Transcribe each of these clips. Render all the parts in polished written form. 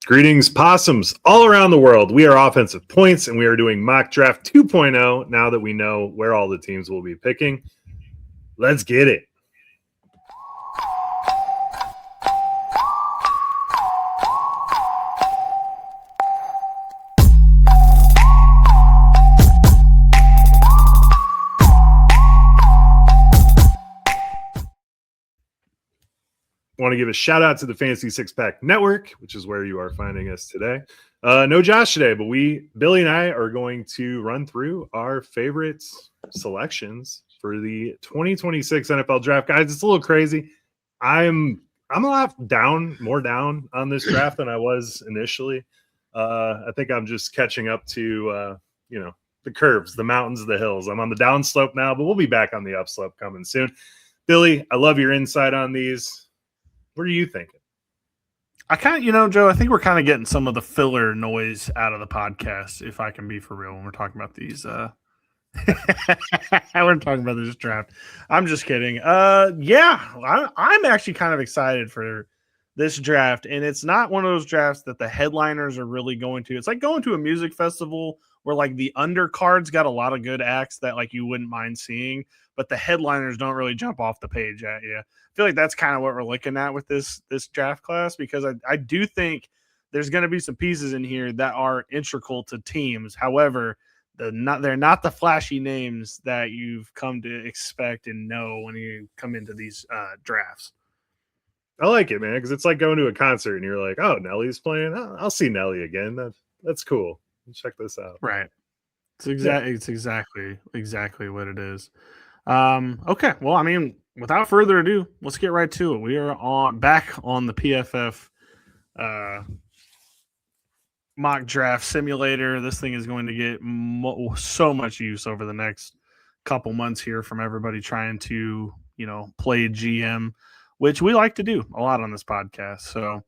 Greetings, possums all around the world. We are Offensive Points, and we are doing Mock Draft 2.0 now that we know where all the teams will be picking. Let's get it. I want to give a shout out to the Fantasy Six Pack Network, which is where you are finding us today. No Josh today, but Billy and I are going to run through our favorite selections for the 2026 NFL Draft. Guys, it's a little crazy. I'm a lot more down on this draft than I was initially. I think I'm just catching up to the curves, the mountains, the hills. I'm on the downslope now, but we'll be back on the upslope coming soon. Billy, I love your insight on these. What are you thinking? I kind of, Joe, I think we're kind of getting some of the filler noise out of the podcast, if I can be for real, when we're talking about these. We're talking about this draft. I'm just kidding. I'm actually kind of excited for this draft, and it's not one of those drafts that the headliners are really going to. It's like going to a music festival where like the undercards got a lot of good acts that like you wouldn't mind seeing, but the headliners don't really jump off the page at you. I feel like that's kind of what we're looking at with this draft class, because I do think there's going to be some pieces in here that are integral to teams. However, they're not the flashy names that you've come to expect and know when you come into these drafts. I like it, man, because it's like going to a concert and you're like, oh, Nelly's playing. Oh, I'll see Nelly again. That's cool. Check this out. Right. It's exactly what it is. Okay. Well, I mean, without further ado, let's get right to it. We are back on the PFF mock draft simulator. This thing is going to get so much use over the next couple months here from everybody trying to, play GM, which we like to do a lot on this podcast. So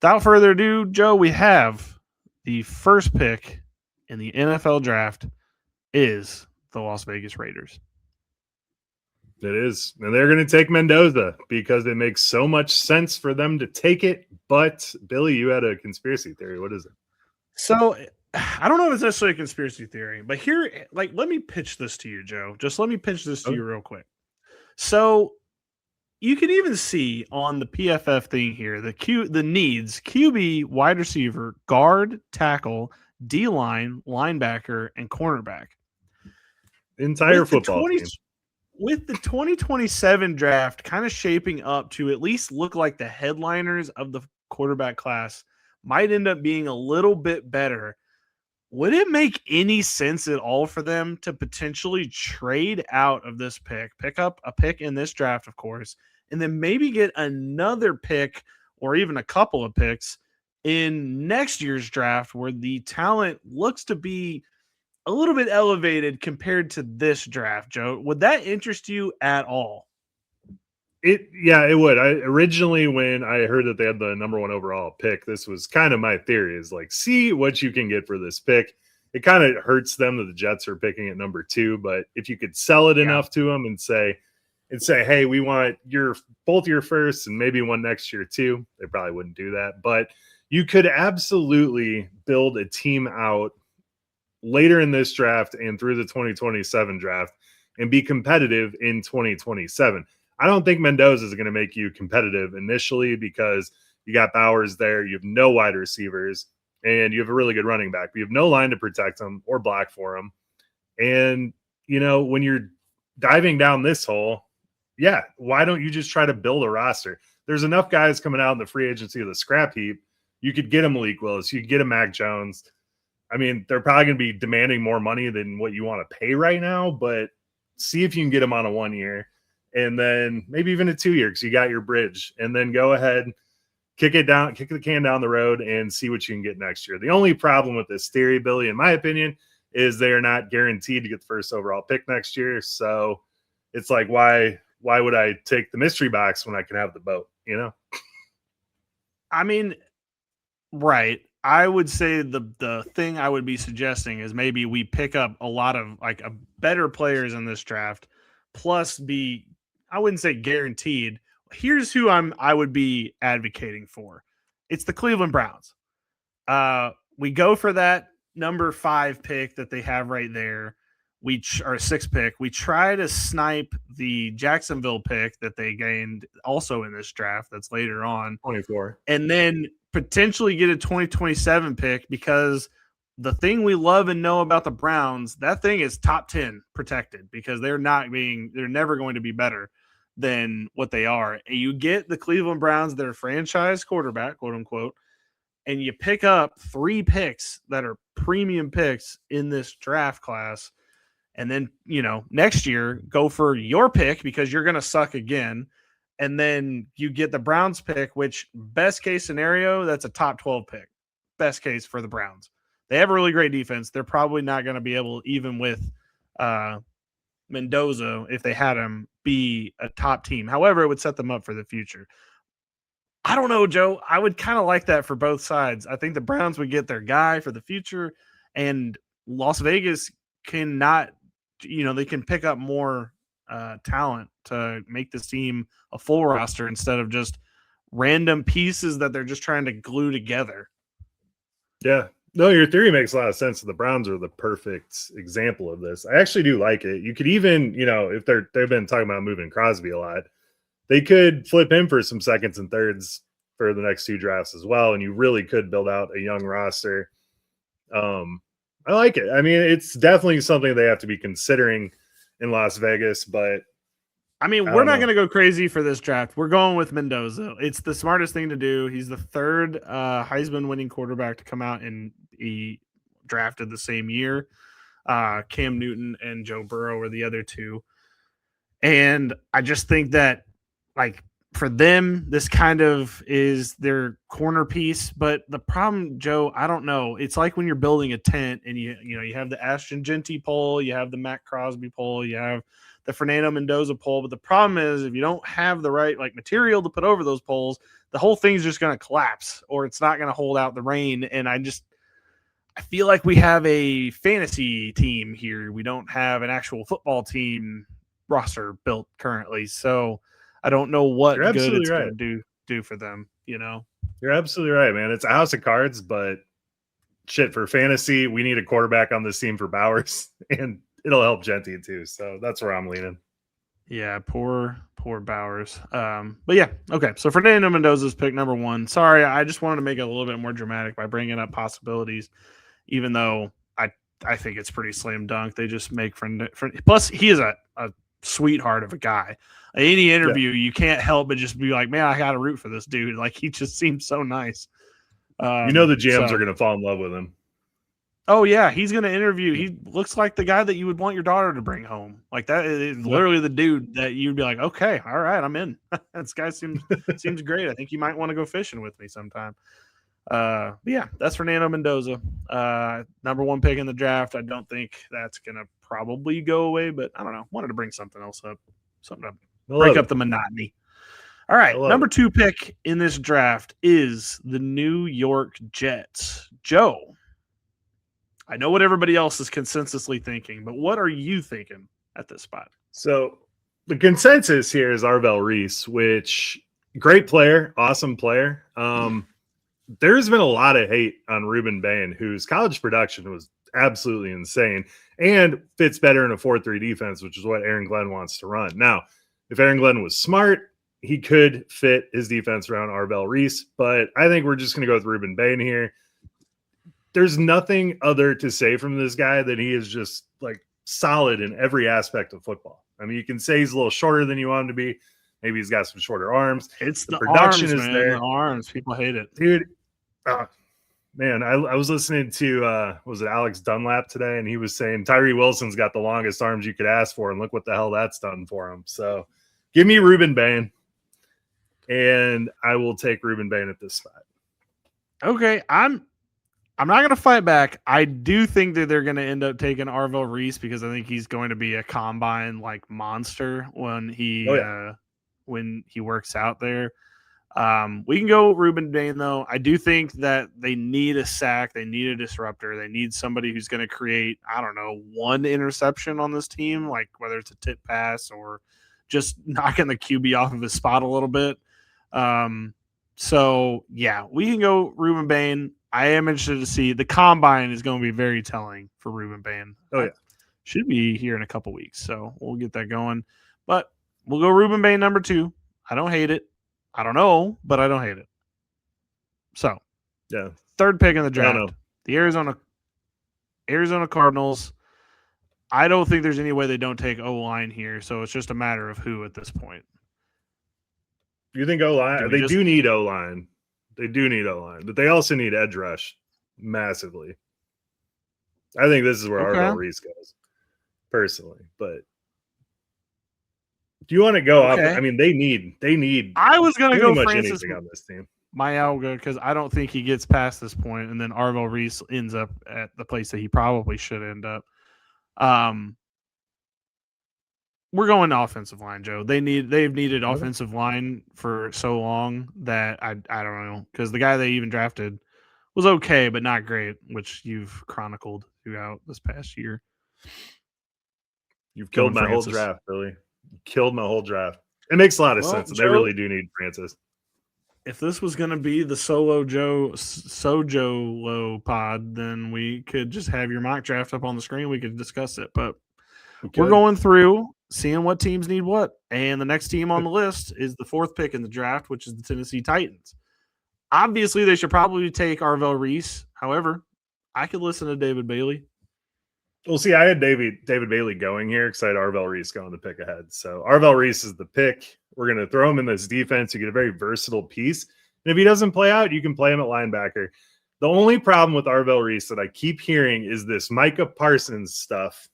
without further ado, Joe, we have the first pick in the NFL draft is the Las Vegas Raiders. It is. And they're going to take Mendoza because it makes so much sense for them to take it. But, Billy, you had a conspiracy theory. What is it? So, I don't know if it's necessarily a conspiracy theory, but here, let me pitch this to you, Joe. Just let me pitch this to you real quick. So, you can even see on the PFF thing here, the needs, QB, wide receiver, guard, tackle, D-line, linebacker, and cornerback. Entire football team. With the 2027 draft kind of shaping up to at least look like the headliners of the quarterback class might end up being a little bit better, would it make any sense at all for them to potentially trade out of this pick up a pick in this draft, of course, and then maybe get another pick or even a couple of picks in next year's draft where the talent looks to be a little bit elevated compared to this draft, Joe? Would that interest you at all? It would. Originally, when I heard that they had the number 1 overall pick, this was kind of my theory, is like, see what you can get for this pick. It kind of hurts them that the Jets are picking at number 2, but if you could sell it enough to them and say, hey, we want both your firsts and maybe one next year too, they probably wouldn't do that. But you could absolutely build a team out later in this draft and through the 2027 draft and be competitive in 2027. I don't think Mendoza is going to make you competitive initially because you got Bowers there. You have no wide receivers and you have a really good running back. But you have no line to protect him or block for him. And, when you're diving down this hole, why don't you just try to build a roster? There's enough guys coming out in the free agency of the scrap heap. You could get him Malik Willis. You could get him Mac Jones. I mean, they're probably going to be demanding more money than what you want to pay right now, but see if you can get them on a 1 year and then maybe even a 2 year because you got your bridge, and then go ahead, kick the can down the road and see what you can get next year. The only problem with this theory, Billy, in my opinion, is they are not guaranteed to get the first overall pick next year. So it's like, why would I take the mystery box when I can have the boat, I mean, right. I would say the thing I would be suggesting is maybe we pick up a lot of like better players in this draft, plus I wouldn't say guaranteed. Here's who I would be advocating for. It's the Cleveland Browns. We go for that number 5 pick that they have right there. Our 6 pick. We try to snipe the Jacksonville pick that they gained also in this draft. That's later on, 24, and then potentially get a 2027 pick, because the thing we love and know about the Browns, that thing is top 10 protected, because they're never going to be better than what they are. And you get the Cleveland Browns, their franchise quarterback, quote unquote, and you pick up 3 picks that are premium picks in this draft class. And then, next year go for your pick, because you're going to suck again. And then you get the Browns pick, which best case scenario, that's a top 12 pick. Best case for the Browns. They have a really great defense. They're probably not going to be able, even with Mendoza, if they had him, be a top team. However, it would set them up for the future. I don't know, Joe. I would kind of like that for both sides. I think the Browns would get their guy for the future, and Las Vegas cannot, they can pick up more talent to make this team a full roster instead of just random pieces that they're just trying to glue together. Yeah. No, your theory makes a lot of sense. The Browns are the perfect example of this. I actually do like it. You could even, if they've been talking about moving Crosby a lot, they could flip him for some seconds and thirds for the next 2 drafts as well, and you really could build out a young roster. I like it. I mean, it's definitely something they have to be considering in Las Vegas, but I mean, we're not going to go crazy for this draft. We're going with Mendoza. It's the smartest thing to do. He's the 3rd Heisman winning quarterback to come out and be drafted the same year. Cam Newton and Joe Burrow were the other 2. And I just think that, for them, this kind of is their corner piece. But the problem, Joe, I don't know. It's like when you're building a tent and you have the Ashton Genty pole, you have the Matt Crosby pole, you have the Fernando Mendoza pole. But the problem is, if you don't have the right material to put over those poles, the whole thing's just going to collapse, or it's not going to hold out the rain. And I feel like we have a fantasy team here. We don't have an actual football team roster built currently. So I don't know what good it's going to do for them, You're absolutely right, man. It's a house of cards, but shit, for fantasy, we need a quarterback on this team for Bowers, and it'll help Genty too. So that's where I'm leaning. Yeah, poor Bowers. But yeah, okay. So Fernando Mendoza's pick number 1. Sorry, I just wanted to make it a little bit more dramatic by bringing up possibilities, even though I think it's pretty slam dunk. They just make plus he is a sweetheart of a guy. Any interview, you can't help but just be like, man, I got to root for this dude. He just seems so nice. The GMs are going to fall in love with him. Oh yeah, he's going to interview. He looks like the guy that you would want your daughter to bring home. That is literally the dude that you'd be like, okay, all right, I'm in. This guy seems great. I think you might want to go fishing with me sometime. But yeah, that's Fernando Mendoza. Number 1 pick in the draft. I don't think that's going to probably go away, but I don't know. Wanted to bring something else up. Something to break up the monotony. All right. Number 2 pick in this draft is the New York Jets. Joe, I know what everybody else is consensusly thinking, but what are you thinking at this spot? So the consensus here is Arvell Reese, which great player, awesome player. There's been a lot of hate on Ruben Bain, whose college production was absolutely insane and fits better in a 4-3 defense, which is what Aaron Glenn wants to run. Now, if Aaron Glenn was smart, he could fit his defense around Arvell Reese, but I think we're just going to go with Ruben Bain here. There's nothing other to say from this guy that he is just solid in every aspect of football. I mean, you can say he's a little shorter than you want him to be. Maybe he's got some shorter arms. It's the production arms, man. There. The arms, people hate it, dude. Man, I was listening to was it Alex Dunlap today, and he was saying Tyree Wilson's got the longest arms you could ask for, and look what the hell that's done for him. So, give me Ruben Bain, and I will take Ruben Bain at this spot. Okay, I'm not going to fight back. I do think that they're going to end up taking Arvell Reese, because I think he's going to be a combine monster when he works out there. We can go Ruben Bain, though. I do think that they need a sack. They need a disruptor. They need somebody who's going to create, 1 interception on this team, whether it's a tip pass or just knocking the QB off of his spot a little bit. So, yeah, we can go Ruben Bain. I am interested to see. The combine is going to be very telling for Ruben Bain. Oh, yeah. Should be here in a couple weeks, so we'll get that going. But we'll go Ruben Bain number 2. I don't hate it. I don't know, but I don't hate it. So, yeah, third pick in the draft, the Arizona Cardinals. I don't think there's any way they don't take O-line here, so it's just a matter of who at this point. You think O-line? They do need O-line. They do need O-line, but they also need edge rush massively. I think this is where Arvell Reese goes, personally. But do you want to go up? I mean, they need. I was going to go Francis anything on this team. Myalga, because I don't think he gets past this point, and then Arvell Reese ends up at the place that he probably should end up. We're going offensive line, Joe. They've needed offensive line for so long that I don't know, because the guy they even drafted was okay, but not great, which you've chronicled throughout this past year. You've killed my whole draft, Billy. You killed my whole draft. It makes a lot of sense. Joe, they really do need Francis. If this was going to be the solo Sojo pod, then we could just have your mock draft up on the screen. We could discuss it, but we're going through, seeing what teams need what. And the next team on the list is the 4th pick in the draft, which is the Tennessee Titans. Obviously, they should probably take Arvell Reese. However, I could listen to David Bailey. Well, see, I had David Bailey going here because I had Arvell Reese going the pick ahead. So Arvell Reese is the pick. We're going to throw him in this defense. You get a very versatile piece. And if he doesn't play out, you can play him at linebacker. The only problem with Arvell Reese that I keep hearing is this Micah Parsons stuff,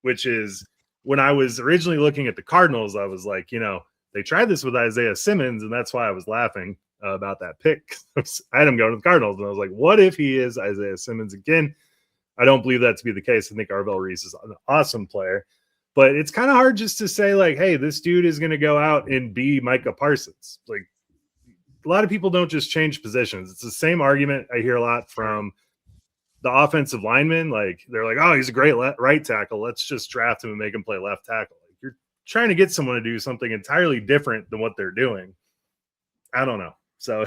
which is when I was originally looking at the Cardinals, I was like, they tried this with Isaiah Simmons, and that's why I was laughing about that pick. I had him going to the Cardinals, and I was like, what if he is Isaiah Simmons again? I don't believe that to be the case. I think Arvell Reese is an awesome player, but it's kind of hard just to say like, hey, this dude is going to go out and be Micah Parsons. Like, a lot of people don't just change positions. It's the same argument I hear a lot from the offensive linemen. Like, they're like, oh, he's a great right tackle. Let's just draft him and make him play left tackle. Like, you're trying to get someone to do something entirely different than what they're doing. I don't know. So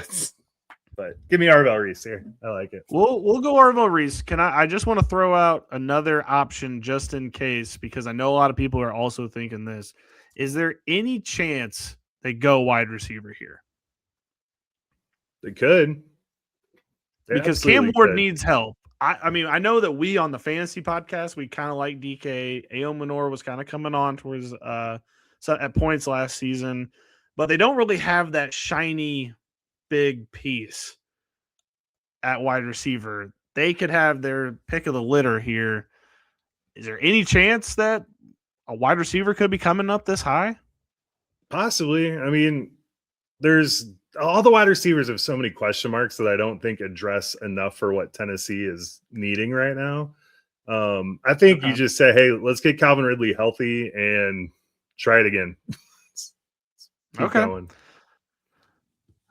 but give me Arvell Reese here. I like it. We'll go Arvell Reese. I just want to throw out another option just in case, because I know a lot of people are also thinking this. Is there any chance they go wide receiver here? They could. Because Cam Ward needs help. I mean, I know that we on the fantasy podcast, we kind of like DK. A.O. Minor was kind of coming on towards at points last season, but they don't really have that shiny big piece at wide receiver. They could have their pick of the litter here. Is there any chance that a wide receiver could be coming up this high? Possibly. I mean, there's all the wide receivers have so many question marks that I don't think address enough for what Tennessee is needing right now. I think you just say, hey, let's get Calvin Ridley healthy and try it again. Keep going.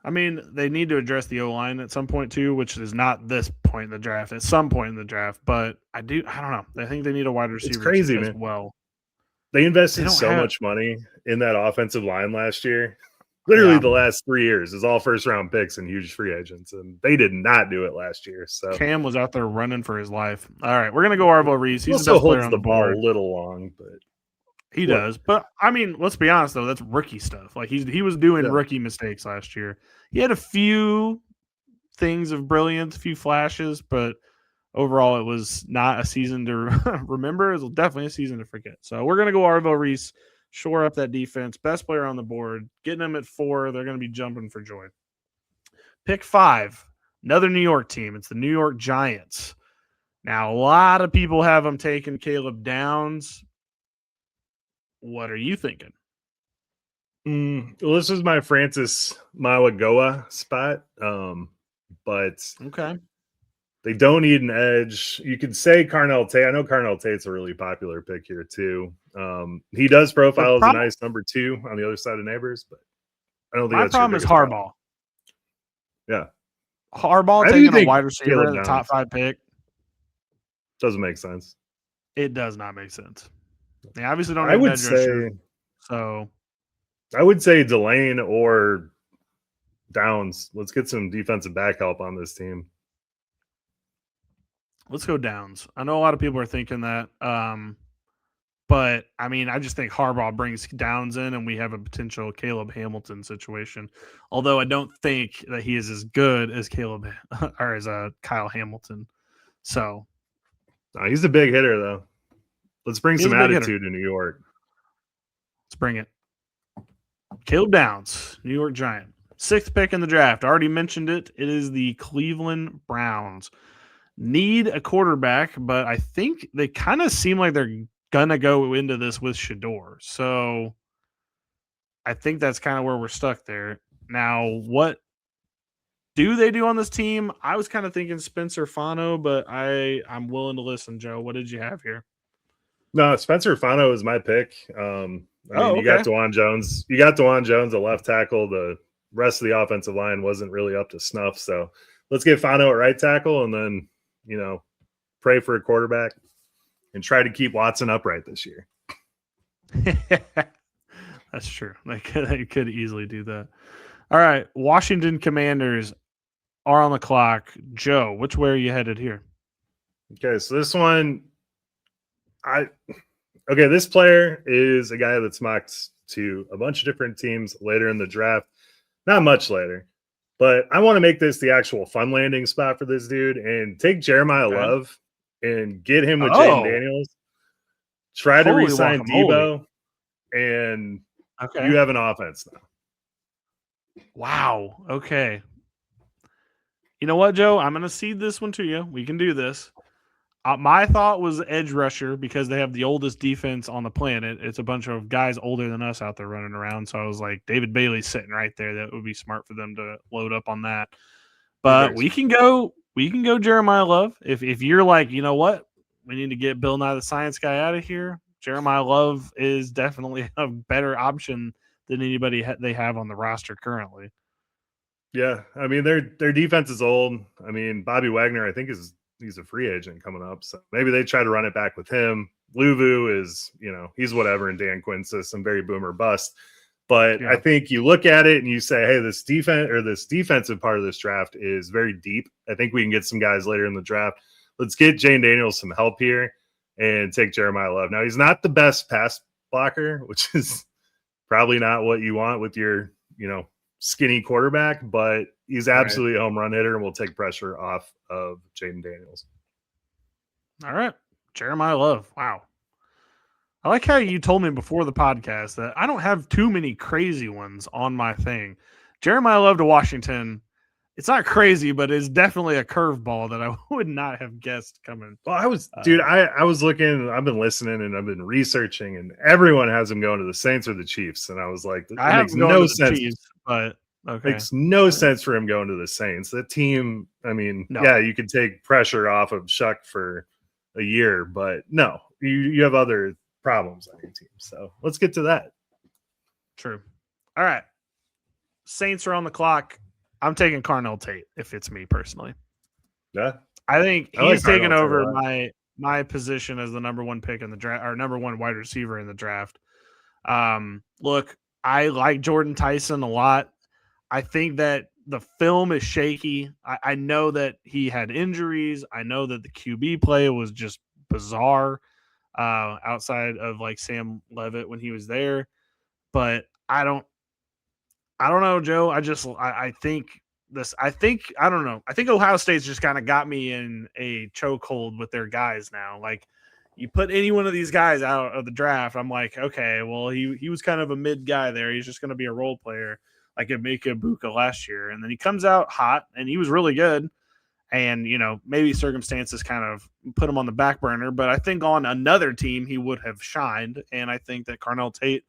I mean, they need to address the O-line at some point too, which is not this point in the draft, at some point in the draft. But I don't know. I think they need a wide receiver. It's crazy, man. Well, they invested so much money in that offensive line last year. Literally the last 3 years is all first-round picks and huge free agents, and they did not do it last year. So Cam was out there running for his life. All right, we're gonna go Arvell Reese. He's also the best player holds on the ball board. a little long, but he does. But I mean, let's be honest though, that's rookie stuff. Like he was doing rookie mistakes last year. He had a few things of brilliance, a few flashes, but overall it was not a season to remember. It was definitely a season to forget. So we're gonna go Arvell Reese. Shore up that defense. Best player on the board. Getting them at 4. They're going to be jumping for joy. Pick 5. Another New York team. It's the New York Giants. Now, a lot of people have them taking Caleb Downs. What are you thinking? Well, this is my Francis Mauigoa spot. But okay. They don't need an edge. You could say Carnell Tate. I know Carnell Tate's a really popular pick here too. He does profile as a nice number 2 on the other side of Neighbors, but I don't think my problem is Harbaugh. Yeah, Harbaugh taking a wide receiver in the top 5 pick doesn't make sense. It does not make sense. They obviously don't. I would say Delane or Downs. Let's get some defensive back help on this team. Let's go Downs. I know a lot of people are thinking that. But I mean, I just think Harbaugh brings Downs in, and we have a potential Caleb Hamilton situation. Although I don't think that he is as good as Caleb or as Kyle Hamilton. So he's a big hitter, though. Let's bring some attitude to New York. Let's bring it. Caleb Downs, New York Giant. 6th pick in the draft. I already mentioned it. It is the Cleveland Browns. Need a quarterback, but I think they kind of seem like they're going to go into this with Shador. So I think that's kind of where we're stuck there. Now, what do they do on this team? I was kind of thinking Spencer Fano, but I'm willing to listen, Joe. What did you have here? No, Spencer Fano is my pick. You got DeJuan Jones. You got DeJuan Jones, a left tackle. The rest of the offensive line wasn't really up to snuff. So let's get Fano at right tackle and then, pray for a quarterback and try to keep Watson upright this year. That's true. They could easily do that. All right. Washington Commanders are on the clock. Joe, which way are you headed here? Okay, so this one, this player is a guy that's mocked to a bunch of different teams later in the draft. Not much later, but I want to make this the actual fun landing spot for this dude and take Jeremiah Love and get him with Jaden Daniels. Try to re-sign Debo, and you have an offense now. Wow. Okay. You know what, Joe? I'm going to cede this one to you. We can do this. My thought was edge rusher because they have the oldest defense on the planet. It's a bunch of guys older than us out there running around. So I was like, David Bailey's sitting right there. That would be smart for them to load up on that. But we can go Jeremiah Love. If you're like, you know what? We need to get Bill Nye the Science Guy out of here. Jeremiah Love is definitely a better option than anybody they have on the roster currently. Yeah, I mean their defense is old. I mean Bobby Wagner, I think he's a free agent coming up, so maybe they try to run it back with him. Luvu is, he's whatever in Dan Quinn's system, very boomer bust. But I think you look at it and you say, hey, this defensive part of this draft is very deep. I think we can get some guys later in the draft. Let's get Jane Daniels some help here and take Jeremiah Love. Now, he's not the best pass blocker, which is probably not what you want with your, skinny quarterback, but he's absolutely a home run hitter and will take pressure off of Jaden Daniels. All right. Jeremiah Love. Wow. I like how you told me before the podcast that I don't have too many crazy ones on my thing. Jeremiah Love to Washington. It's not crazy, but it's definitely a curveball that I would not have guessed coming. Well, I was looking, I've been listening and I've been researching, and everyone has him going to the Saints or the Chiefs. And I was like, that makes no sense. Chiefs, but okay. Makes no sense for him going to the Saints. That team, I mean, you could take pressure off of Shuck for a year, but no, you have other problems on your team. So let's get to that. True. All right. Saints are on the clock. I'm taking Carnell Tate if it's me personally. Yeah. I think he's taken over my position as the number one pick in the draft, or number one wide receiver in the draft. Look, I like Jordan Tyson a lot. I think that the film is shaky. I know that he had injuries. I know that the QB play was just bizarre outside of like Sam Levitt when he was there. But I don't know, Joe. I think I don't know. I think Ohio State's just kind of got me in a chokehold with their guys now. Like, you put any one of these guys out of the draft, I'm like, okay, well, he was kind of a mid guy there. He's just going to be a role player like Emeka Ibuka last year. And then he comes out hot, and he was really good. And, maybe circumstances kind of put him on the back burner. But I think on another team, he would have shined. And I think that Carnell Tate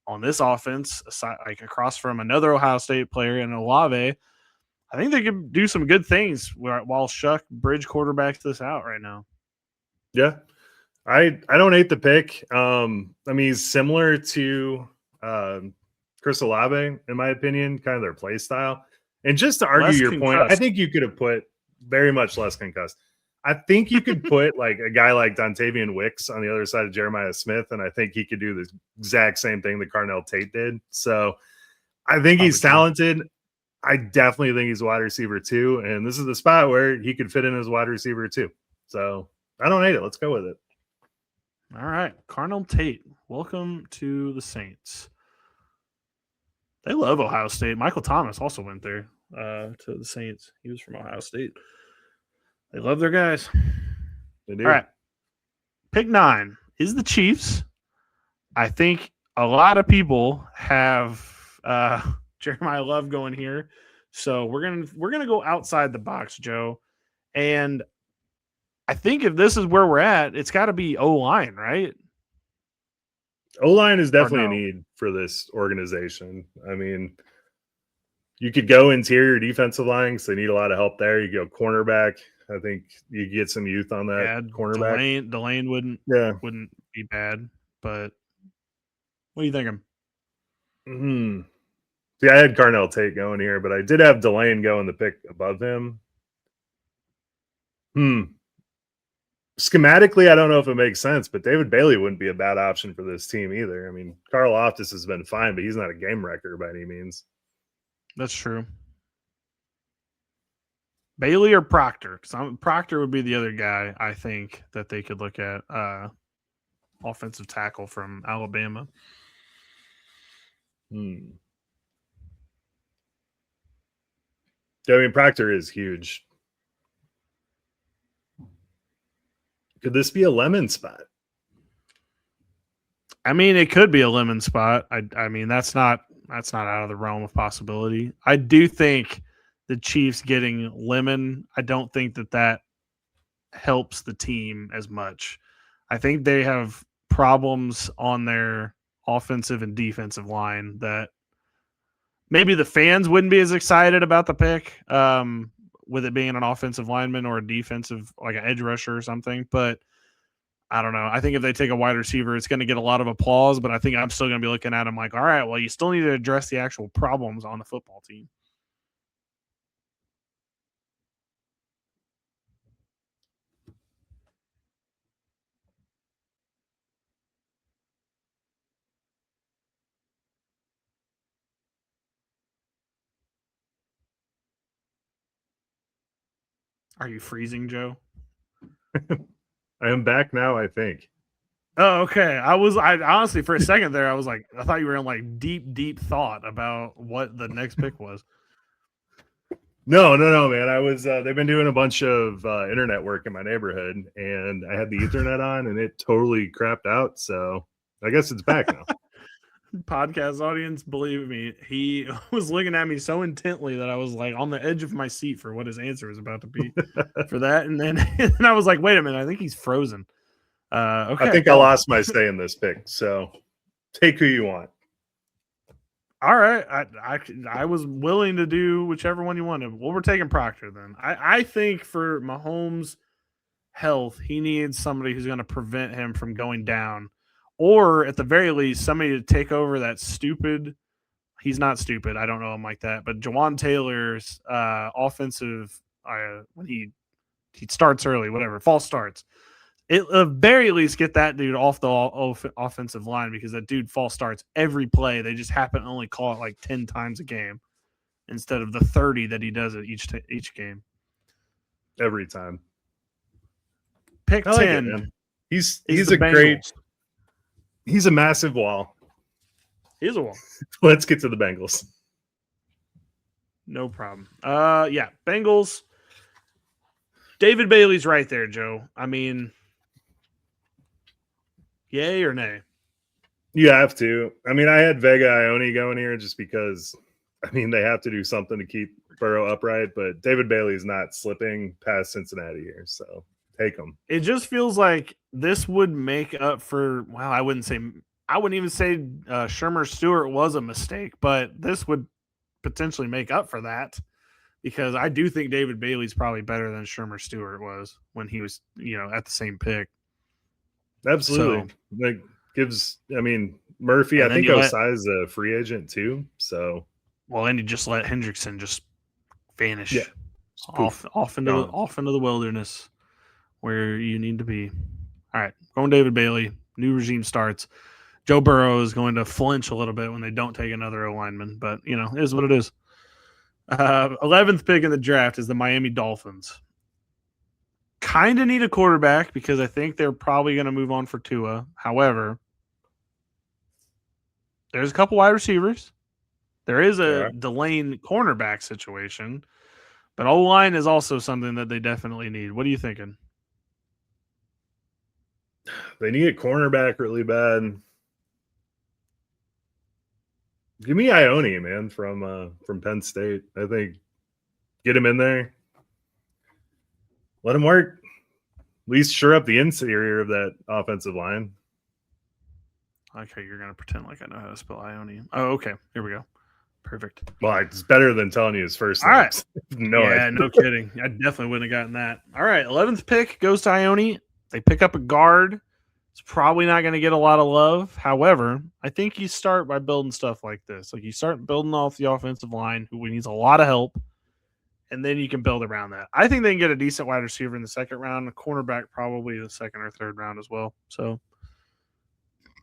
on this offense, aside, like across from another Ohio State player in Olave, I think they could do some good things while Shuck bridge quarterbacks this out right now. Yeah. I don't hate the pick. I mean, he's similar to Chris Olave, in my opinion, kind of their play style. And just to argue your point, I think you could have put very much less concussed. I think you could put like a guy like Dontavian Wicks on the other side of Jeremiah Smith, and I think he could do the exact same thing that Carnell Tate did. So I think he's talented. I definitely think he's a wide receiver 2, and this is the spot where he could fit in as wide receiver 2. So I don't hate it. Let's go with it. All right. Carnell Tate, welcome to the Saints. They love Ohio State. Michael Thomas also went there to the Saints. He was from Ohio State. They love their guys. They do. All right. Pick 9 is the Chiefs. I think a lot of people have Jeremiah Love going here. So we're gonna go outside the box, Joe. And I think if this is where we're at, it's got to be O-line, right? O-line is definitely a need for this organization. I mean, you could go interior defensive line because they need a lot of help there. You go cornerback. I think you get some youth on that cornerback. Delane wouldn't be bad, but what are you thinking? See, I had Carnell Tate going here, but I did have Delane going the pick above him. Schematically, I don't know if it makes sense, but David Bailey wouldn't be a bad option for this team either. I mean, Carl Loftus has been fine, but he's not a game wrecker by any means. That's true. Bailey or Proctor? Because Proctor would be the other guy I think that they could look at. Offensive tackle from Alabama. I mean, Proctor is huge. Could this be a lemon spot? I mean, it could be a lemon spot. I mean, that's not out of the realm of possibility. I do think the Chiefs getting Lemon, I don't think that helps the team as much. I think they have problems on their offensive and defensive line that maybe the fans wouldn't be as excited about the pick with it being an offensive lineman or a defensive, like an edge rusher or something. But I don't know. I think if they take a wide receiver, it's going to get a lot of applause, but I think I'm still going to be looking at him like, all right, well, you still need to address the actual problems on the football team. Are you freezing, Joe? I am back now, I think. Oh, okay. I honestly, for a second there, I thought you were in like deep thought about what the next pick was. No, man. I was, they've been doing a bunch of internet work in my neighborhood, and I had the Ethernet on, and it totally crapped out. So I guess it's back now. Podcast audience, believe me, he was looking at me so intently that I was like on the edge of my seat for what his answer was about to be for that. And then I was like, wait a minute, I think he's frozen. Okay. I think I lost my stay in this pick. So take who you want. All right. I was willing to do whichever one you wanted. Well, we're taking Proctor then. I think for Mahomes' health, he needs somebody who's going to prevent him from going down. Or at the very least, somebody to take over that stupid – he's not stupid. I don't know him like that. But Jawan Taylor's offensive when he starts early, whatever, false starts. At the very least, get that dude off the offensive line because that dude false starts every play. They just happen to only call it like 10 times a game instead of the 30 that he does at each game. Every time. Pick 10. It, he's a great – he's a massive wall. He's a wall. Let's get to the Bengals. No problem. Yeah, Bengals. David Bailey's right there, Joe. I mean, yay or nay? You have to. I mean, I had Vega Ione going here just because, I mean, they have to do something to keep Burrow upright, but David Bailey's not slipping past Cincinnati here, so take him. It just feels like this would make up for, well, I wouldn't even say Shermer Stewart was a mistake, but this would potentially make up for that because I do think David Bailey's probably better than Shermer Stewart was when he was, at the same pick. Absolutely. That gives, I mean, Murphy, I think Osai is a free agent too. So, well, and you just let Hendrickson just vanish off into the wilderness where you need to be. All right, going David Bailey. New regime starts. Joe Burrow is going to flinch a little bit when they don't take another O lineman, but it is what it is. 11th pick in the draft is the Miami Dolphins. Kind of need a quarterback because I think they're probably going to move on for Tua. However, there's a couple wide receivers. There is a Delane cornerback situation, but O-line is also something that they definitely need. What are you thinking? They need a cornerback really bad. Give me Ione, man, from Penn State. I think get him in there. Let him work. At least shore up the interior of that offensive line. I like how you're going to pretend like I know how to spell Ione. Oh, okay. Here we go. Perfect. Well, it's better than telling you his first name. All right. No kidding. I definitely wouldn't have gotten that. All right. 11th pick goes to Ione. They pick up a guard. It's probably not going to get a lot of love. However, I think you start by building stuff like this. Like you start building off the offensive line, who needs a lot of help, and then you can build around that. I think they can get a decent wide receiver in the second round, a cornerback probably the second or third round as well. So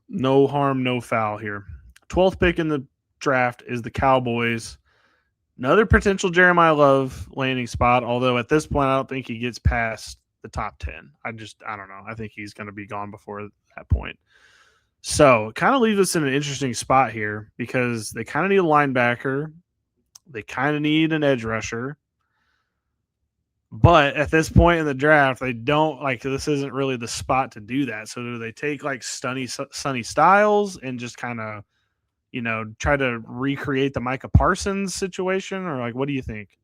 no harm, no foul here. 12th pick in the draft is the Cowboys. Another potential Jeremiah Love landing spot, although at this point I don't think he gets past the top 10. I don't know. I think he's going to be gone before that point. So it kind of leaves us in an interesting spot here because they kind of need a linebacker. They kind of need an edge rusher. But at this point in the draft, they don't this isn't really the spot to do that. So do they take like Sonny Styles and just kind of, try to recreate the Micah Parsons situation? Or like, what do you think?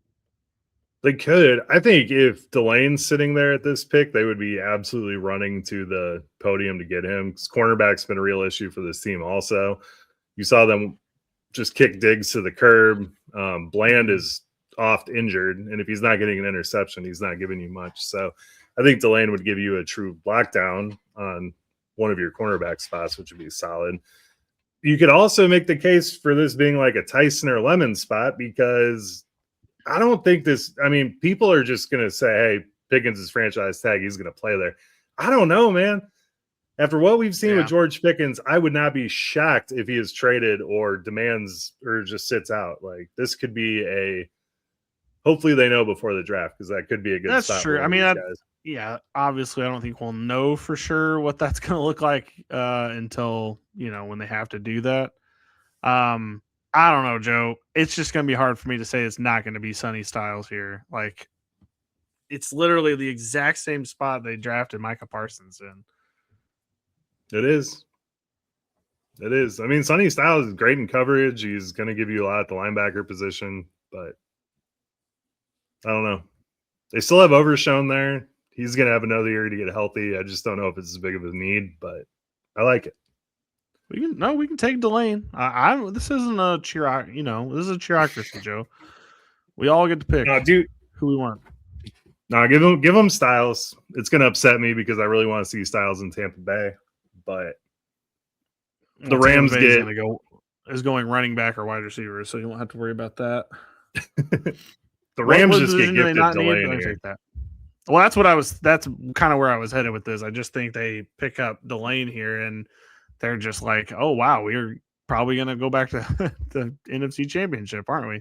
They could. I think if Delane's sitting there at this pick, they would be absolutely running to the podium to get him. Because cornerback's been a real issue for this team also. You saw them just kick Diggs to the curb. Bland is oft injured, and if he's not getting an interception, he's not giving you much. So I think Delane would give you a true lockdown on one of your cornerback spots, which would be solid. You could also make the case for this being like a Tyson or Lemon spot because I don't think people are just going to say, hey, Pickens is franchise tag. He's going to play there. I don't know, man. After what we've seen with George Pickens, I would not be shocked if he is traded or demands or just sits out. Like this could be hopefully they know before the draft because that could be a good spot. That's true. I mean, obviously I don't think we'll know for sure what that's going to look like until, when they have to do that. I don't know, Joe. It's just going to be hard for me to say it's not going to be Sonny Styles here. Like, it's literally the exact same spot they drafted Micah Parsons in. It is. I mean, Sonny Styles is great in coverage. He's going to give you a lot at the linebacker position, but I don't know. They still have Overshown there. He's going to have another year to get healthy. I just don't know if it's as big of a need, but I like it. We can take Delane. This isn't a this is a cheerocracy, Joe. We all get to pick who we want. No, give him Styles. It's going to upset me because I really want to see Styles in Tampa Bay, but the Rams is going running back or wide receiver, so you won't have to worry about that. The Rams just get gifted Delane here. That. Well, that's kind of where I was headed with this. I just think they pick up Delane here and they're just like, oh, wow, we're probably going to go back to the NFC Championship, aren't we?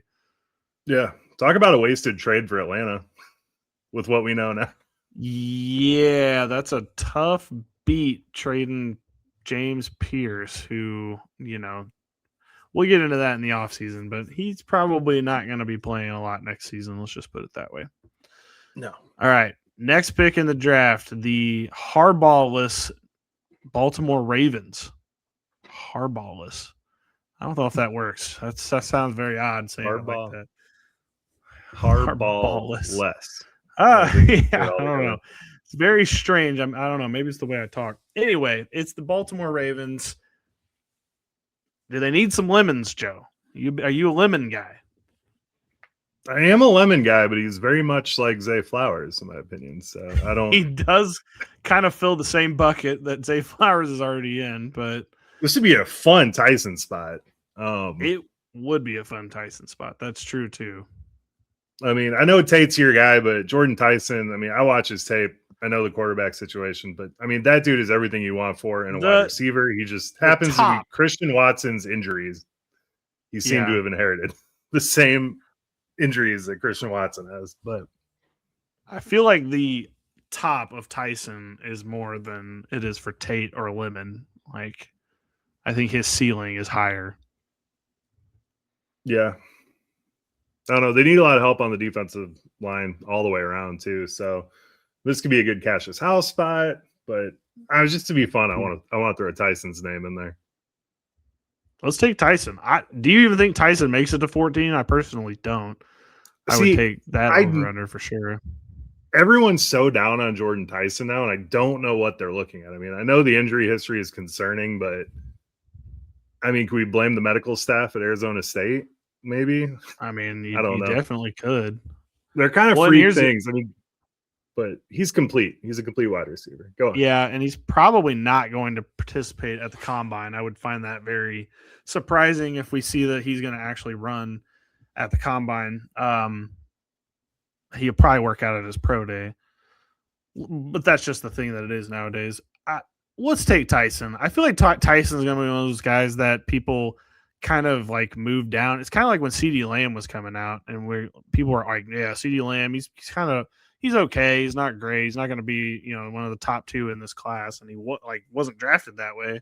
Yeah. Talk about a wasted trade for Atlanta with what we know now. Yeah, that's a tough beat trading James Pierce, who, we'll get into that in the offseason, but he's probably not going to be playing a lot next season. Let's just put it that way. No. All right. Next pick in the draft, the Harbaugh-less Baltimore Ravens. Harbaugh-less. I don't know if that works. That sounds very odd saying it like that. Harbaugh-less. I don't know. It's very strange. I don't know. Maybe it's the way I talk. Anyway, it's the Baltimore Ravens. Do they need some lemons, Joe? Are you a lemon guy? I am a lemon guy, but he's very much like Zay Flowers, in my opinion. So I don't. He does kind of fill the same bucket that Zay Flowers is already in, but this would be a fun Tyson spot. It would be a fun Tyson spot. That's true too. I mean, I know Tate's your guy, but Jordan Tyson. I mean, I watch his tape. I know the quarterback situation, but I mean, that dude is everything you want for in a wide receiver. He just happens to be Christian Watson's injuries. He seemed to have inherited the same injuries that Christian Watson has. But I feel like the top of Tyson is more than it is for Tate or Lemon. Like, I think his ceiling is higher. yeah, I don't know. They need a lot of help on the defensive line all the way around too. So this could be a good Cassius House spot. But I was just to be fun. I want to throw Tyson's name in there. Let's take Tyson. Do you even think Tyson makes it to 14? I personally don't. I would take that over under for sure. Everyone's so down on Jordan Tyson now, and I don't know what they're looking at. I mean, I know the injury history is concerning, but I mean, can we blame the medical staff at Arizona State? Maybe. I mean, I don't know. Definitely could. They're kind of freak things. I mean, but he's complete. He's a complete wide receiver. Go on. Yeah, and he's probably not going to participate at the combine. I would find that very surprising if we see that he's going to actually run at the combine. He'll probably work out at his pro day, but that's just the thing that it is nowadays. Let's take Tyson. I feel like Tyson's going to be one of those guys that people kind of like move down. It's kind of like when CeeDee Lamb was coming out, and people were like, "Yeah, CeeDee Lamb. He's okay. He's not great. He's not going to be, one of the top 2 in this class." And he wasn't drafted that way.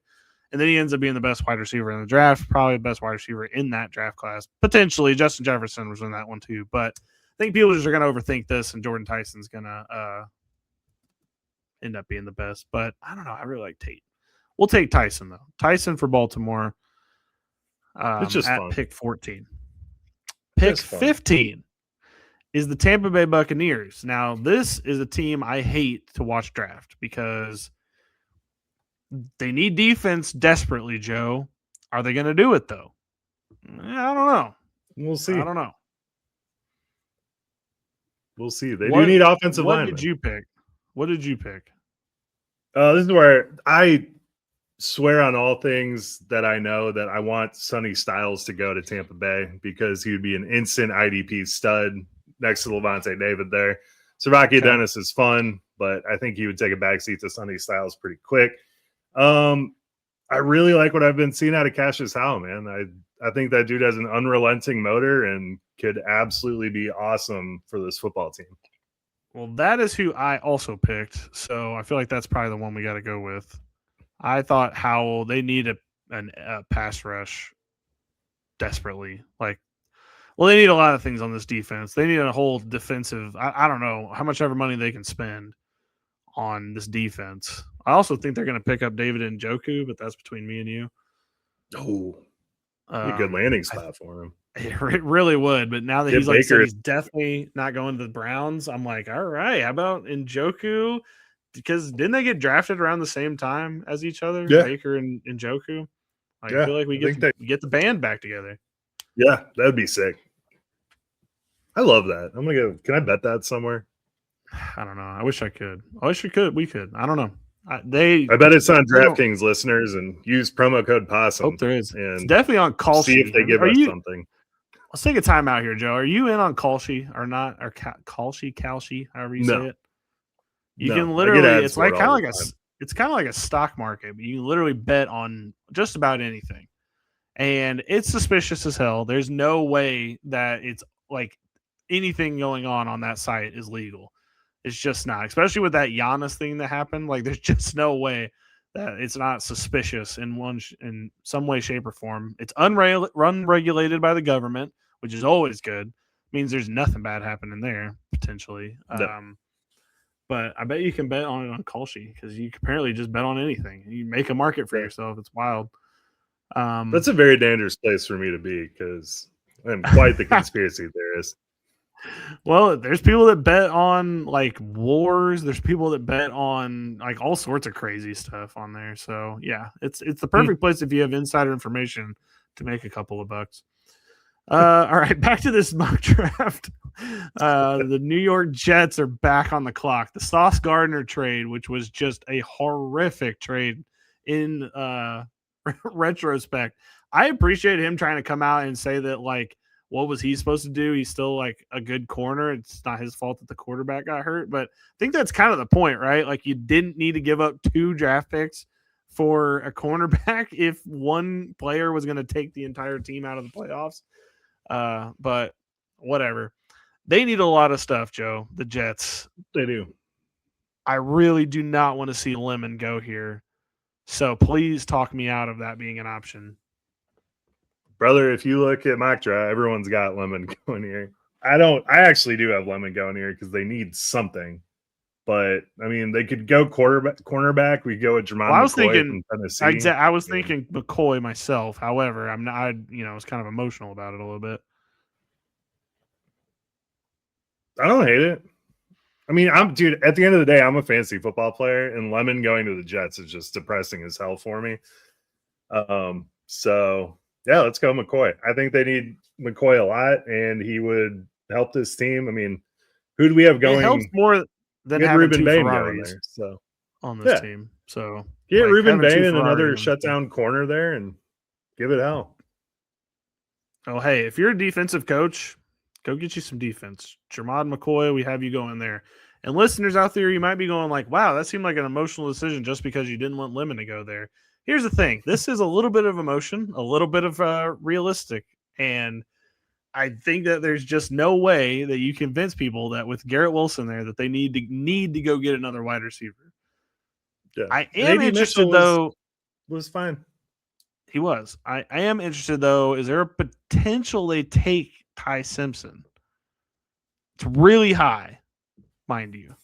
And then he ends up being the best wide receiver in the draft, probably the best wide receiver in that draft class. Potentially, Justin Jefferson was in that one too. But I think people just are going to overthink this, and Jordan Tyson's going to end up being the best. But I don't know. I really like Tate. We'll take Tyson, though. Tyson for Baltimore. It's just at fun. Pick 14. Pick 15 is the Tampa Bay Buccaneers. Now, this is a team I hate to watch draft because they need defense desperately, Joe. Are they going to do it, though? I don't know. We'll see. I don't know. We'll see. They do need offensive linemen. What did you pick? What did you pick? This is where I swear on all things that I know that I want Sonny Styles to go to Tampa Bay because he would be an instant IDP stud next to Levante David there. Savaki Dennis is fun, but I think he would take a backseat to Sonny Styles pretty quick. I really like what I've been seeing out of Cassius Howe, man. I think that dude has an unrelenting motor and could absolutely be awesome for this football team. Well, that is who I also picked, so I feel like that's probably the one we got to go with. I thought Howell, they need a pass rush desperately. They need a lot of things on this defense. They need a whole defensive. I don't know how much ever money they can spend on this defense. I also think they're going to pick up David Njoku, but that's between me and you. Oh, a good landing spot for him. It really would, but now that he's definitely not going to the Browns, I'm like, all right, how about Njoku? Because didn't they get drafted around the same time as each other? Yeah. Baker and Njoku. I feel like we get the band back together. Yeah, that would be sick. I love that. I'm gonna go. Can I bet that somewhere? I don't know. I wish I could. We could. I don't know. I bet it's on DraftKings listeners and use promo code Possum. Hope there is. And it's definitely on Kalshi. See if they give us something. Let's take a time out here, Joe. Are you in on Kalshi or not? Or Kalshi, however you say it. You can literally. It's like kind of like a stock market. But you can literally bet on just about anything, and it's suspicious as hell. There's no way that it's like anything going on that site is legal. It's just not, especially with that Giannis thing that happened. Like, there's just no way that it's not suspicious in some way, shape, or form. It's unregulated by the government, which is always good. It means there's nothing bad happening there potentially. No. But I bet you can bet on it on Kalshi because you can apparently just bet on anything. You make a market for yourself. It's wild. That's a very dangerous place for me to be because I'm quite the conspiracy theorist. Well, there's people that bet on like wars. There's people that bet on like all sorts of crazy stuff on there. So yeah, it's the perfect place if you have insider information to make a couple of bucks. All right, back to this mock draft. The New York Jets are back on the clock. The Sauce Gardner trade, which was just a horrific trade in retrospect. I appreciate him trying to come out and say that like, what was he supposed to do? He's still like a good corner. It's not his fault that the quarterback got hurt, but I think that's kind of the point, right? Like you didn't need to give up 2 draft picks for a cornerback if one player was going to take the entire team out of the playoffs. But whatever. They need a lot of stuff, Joe. The Jets. They do. I really do not want to see Lemon go here. So please talk me out of that being an option. Brother, if you look at mock draft, everyone's got Lemon going here. I actually do have Lemon going here because they need something. But I mean, they could go cornerback. We go with Jermon I was McCoy thinking from Tennessee. I was thinking McCoy myself. However, I'm not. I was kind of emotional about it a little bit. I don't hate it. I mean, dude. At the end of the day, I'm a fantasy football player, and Lemon going to the Jets is just depressing as hell for me. So yeah, let's go McCoy. I think they need McCoy a lot, and he would help this team. I mean, who do we have going? It helps more than having Ruben two Bain Ferraris there, so on this team. So get Ruben having Bain two and another Ferraris shutdown corner there, and give it hell. Oh, hey, if you're a defensive coach, go get you some defense. Jermon McCoy, we have you going there. And listeners out there, you might be going like, wow, that seemed like an emotional decision just because you didn't want Lemon to go there. Here's the thing. This is a little bit of emotion, a little bit of realistic. And I think that there's just no way that you convince people that with Garrett Wilson there that they need to go get another wide receiver. Yeah. I am interested, though. Was fine. He was. I am interested, though. Is there a potential they take Ty Simpson? It's really high, mind you.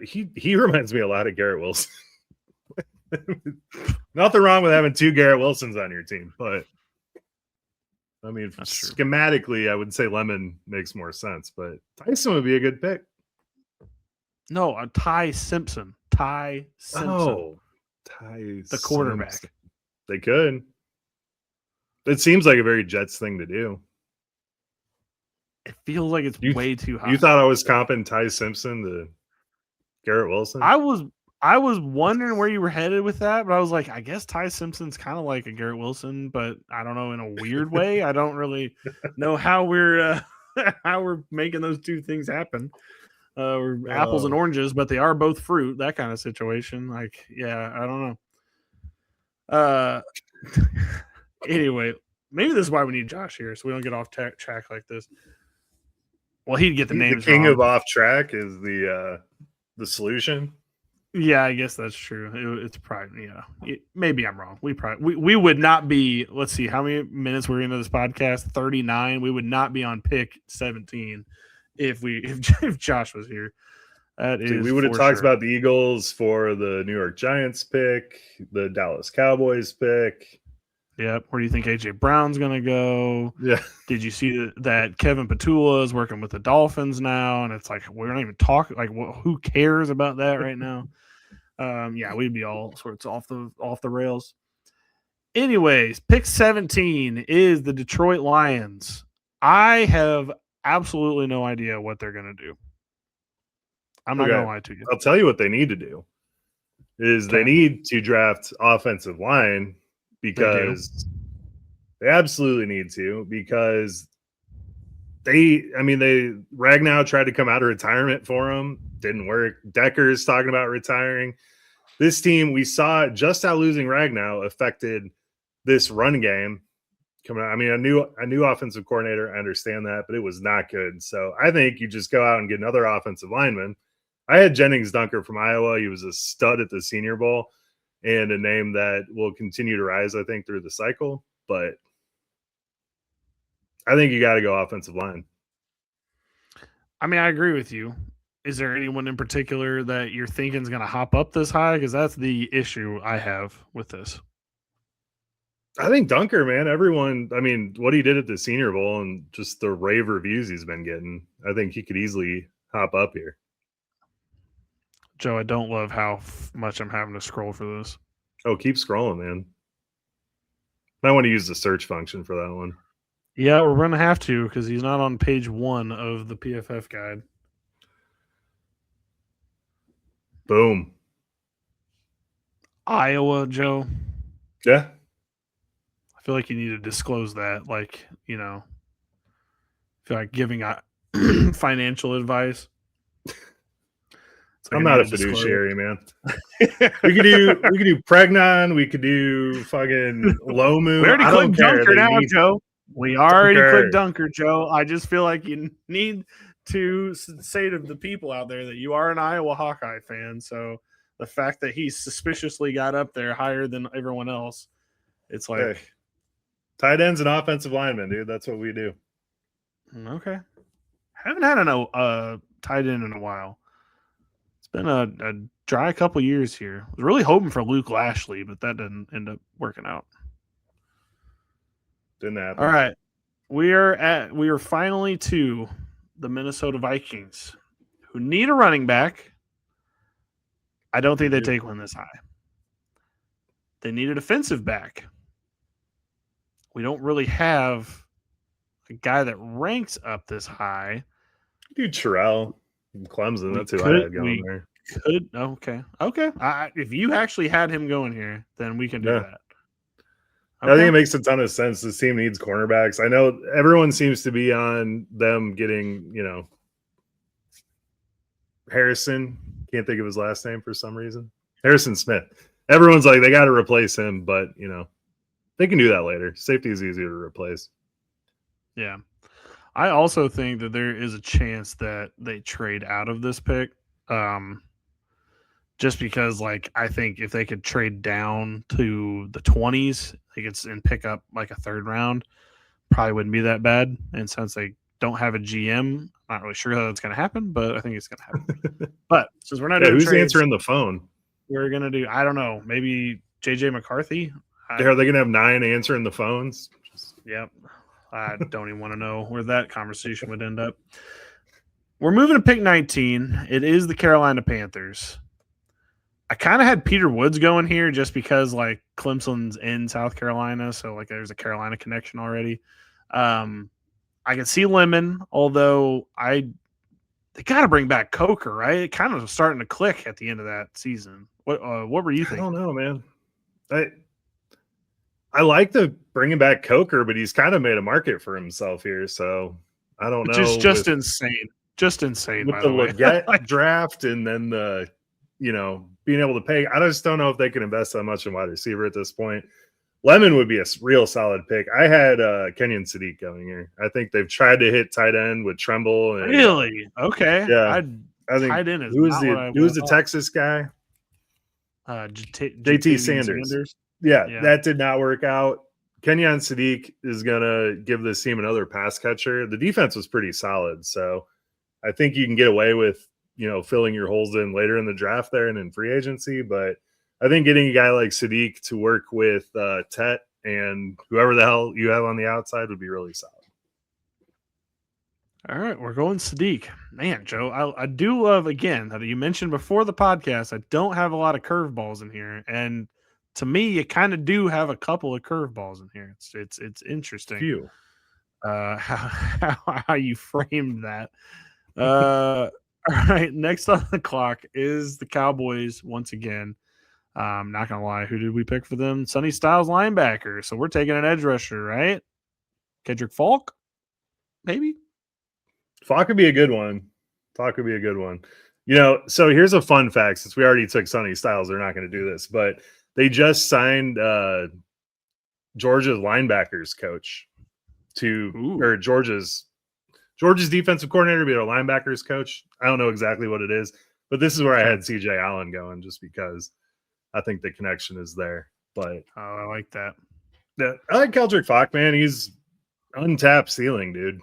He reminds me a lot of Garrett Wilson. Nothing wrong with having two Garrett Wilsons on your team, but I mean, schematically, I would say Lemon makes more sense, but Tyson would be a good pick. No, Ty Simpson. Ty Simpson. Oh, the quarterback. Simpson. They could. It seems like a very Jets thing to do. It feels like it's way too high. You thought I was comping Ty Simpson to Garrett Wilson? I was wondering where you were headed with that, but I was like, I guess Ty Simpson's kind of like a Garrett Wilson, but I don't know, in a weird way. I don't really know how we're making those two things happen. We're apples and oranges, but they are both fruit. That kind of situation. Like, yeah, I don't know. Anyway, maybe this is why we need Josh here, so we don't get off track like this. Well, he'd get the names. The king wrong. of off track is the solution. Yeah, I guess that's true. It's probably maybe I'm wrong. We would not be. Let's see how many minutes we're into this podcast. 39. We would not be on pick 17 if Josh was here. We would have talked about the Eagles for the New York Giants pick, the Dallas Cowboys pick. Yep. Where do you think AJ Brown's going to go? Yeah. Did you see that Kevin Petula is working with the Dolphins now? And it's like, we're not even talking. Like, who cares about that right now? Yeah, we'd be all sorts off the rails. Anyways, pick 17 is the Detroit Lions. I have absolutely no idea what they're going to do. I'm not going to lie to you. I'll tell you what they need to do is they need to draft offensive line because they absolutely need to, because Ragnow tried to come out of retirement for him. Didn't work. Decker's talking about retiring. This team, we saw just how losing Ragnow affected this run game coming out. I mean, a new offensive coordinator, I understand that, but it was not good. So I think you just go out and get another offensive lineman. I had Jennings Dunker from Iowa. He was a stud at the Senior Bowl and a name that will continue to rise, I think, through the cycle. But I think you got to go offensive line. I mean, I agree with you. Is there anyone in particular that you're thinking is going to hop up this high? Because that's the issue I have with this. I think Dunker, man. Everyone, I mean, what he did at the Senior Bowl and just the rave reviews he's been getting, I think he could easily hop up here. Joe, I don't love how much I'm having to scroll for this. Oh, keep scrolling, man. I want to use the search function for that one. Yeah, we're going to have to because he's not on page 1 of the PFF guide. Boom. Iowa, Joe. Yeah. I feel like you need to disclose that. Like, I feel like giving financial advice. I'm not a fiduciary, man. we could do Pregnon. We could do fucking Lomu. We already clicked Dunker now, Joe. We already Dunker. clicked Dunker, Joe. I just feel like you need to say to the people out there that you are an Iowa Hawkeye fan. So the fact that he suspiciously got up there higher than everyone else, it's like, Hey, tight ends and offensive linemen, dude. That's what we do. okay. Haven't had a tight end in a while. It's been a dry couple years here. I was really hoping for Luke Lashley, but that didn't end up working out. Didn't happen. All right. We are finally to the Minnesota Vikings, who need a running back. I don't think they take one this high. They need a defensive back. We don't really have a guy that ranks up this high. Dude, Terrell from Clemson. That's who I had going there. Okay. If you actually had him going here, then we can do that. Okay. I think it makes a ton of sense. This team needs cornerbacks. I know everyone seems to be on them getting, Harrison. Can't think of his last name for some reason. Harrison Smith. Everyone's like, they got to replace him, but, they can do that later. Safety is easier to replace. Yeah. I also think that there is a chance that they trade out of this pick. Just because, I think if they could trade down to the 20s, and pick up a third round, probably wouldn't be that bad. And since they don't have a GM, I'm not really sure how that's going to happen, but I think it's going to happen. But since we're not doing who's trades, answering the phone? We're going to do, I don't know, maybe JJ McCarthy. Are they going to have 9 answering the phones? Yep. I don't even want to know where that conversation would end up. We're moving to pick 19. It is the Carolina Panthers. I kind of had Peter Woods going here just because Clemson's in South Carolina, so there's a Carolina connection already. I can see Lemon, although they got to bring back Coker, right? It kind of was starting to click at the end of that season. What were you thinking? I don't know, man. I like the bringing back Coker, but he's kind of made a market for himself here, so I don't know. Which is just insane. Just insane, with the Leggett draft and then the, being able to pay. I just don't know if they can invest that much in wide receiver at this point. Lemon would be a real solid pick. I had Kenyon Sadiq going here. I think they've tried to hit tight end with Tremble. And, really? Okay. Yeah. I think tight end is who was the Texas guy? JT Sanders. Yeah, that did not work out. Kenyon Sadiq is going to give this team another pass catcher. The defense was pretty solid, so I think you can get away with, filling your holes in later in the draft there and in free agency. But I think getting a guy like Sadiq to work with Tet and whoever the hell you have on the outside would be really solid. All right, we're going Sadiq. Man, Joe, I do love, again, that you mentioned before the podcast, I don't have a lot of curveballs in here. And to me, you kind of do have a couple of curveballs in here. It's interesting. Few. How you framed that. All right, next on the clock is the Cowboys once again. I'm not going to lie. Who did we pick for them? Sonny Styles linebacker. So we're taking an edge rusher, right? Kedrick Falk? Maybe? Falk could be a good one. So here's a fun fact. Since we already took Sonny Styles, they're not going to do this. But they just signed Georgia's linebackers coach or Georgia's defensive coordinator to be their linebackers coach. I don't know exactly what it is, but this is where I had CJ Allen going just because I think the connection is there. But I like that. Yeah, I like Keldrick Falk, man. He's untapped ceiling, dude.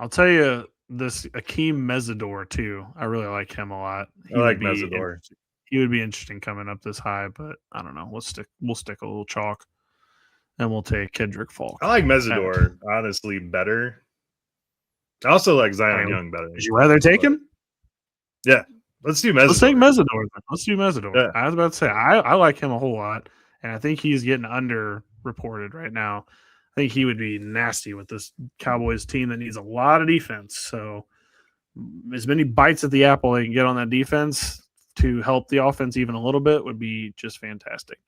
I'll tell you this Akeem Mesidor too. I really like him a lot. I like Mesidor. He would be interesting coming up this high, but I don't know. We'll stick a little chalk, and we'll take Kedrick Falk. I like Mesidor honestly better. I also like Zion Young better. Would you rather take him? Yeah, let's do Mesidor. Let's take Mesidor. Let's do Mesidor. Yeah. I was about to say I like him a whole lot, and I think he's getting underreported right now. I think he would be nasty with this Cowboys team that needs a lot of defense. So as many bites at the apple they can get on that defense to help the offense even a little bit would be just fantastic.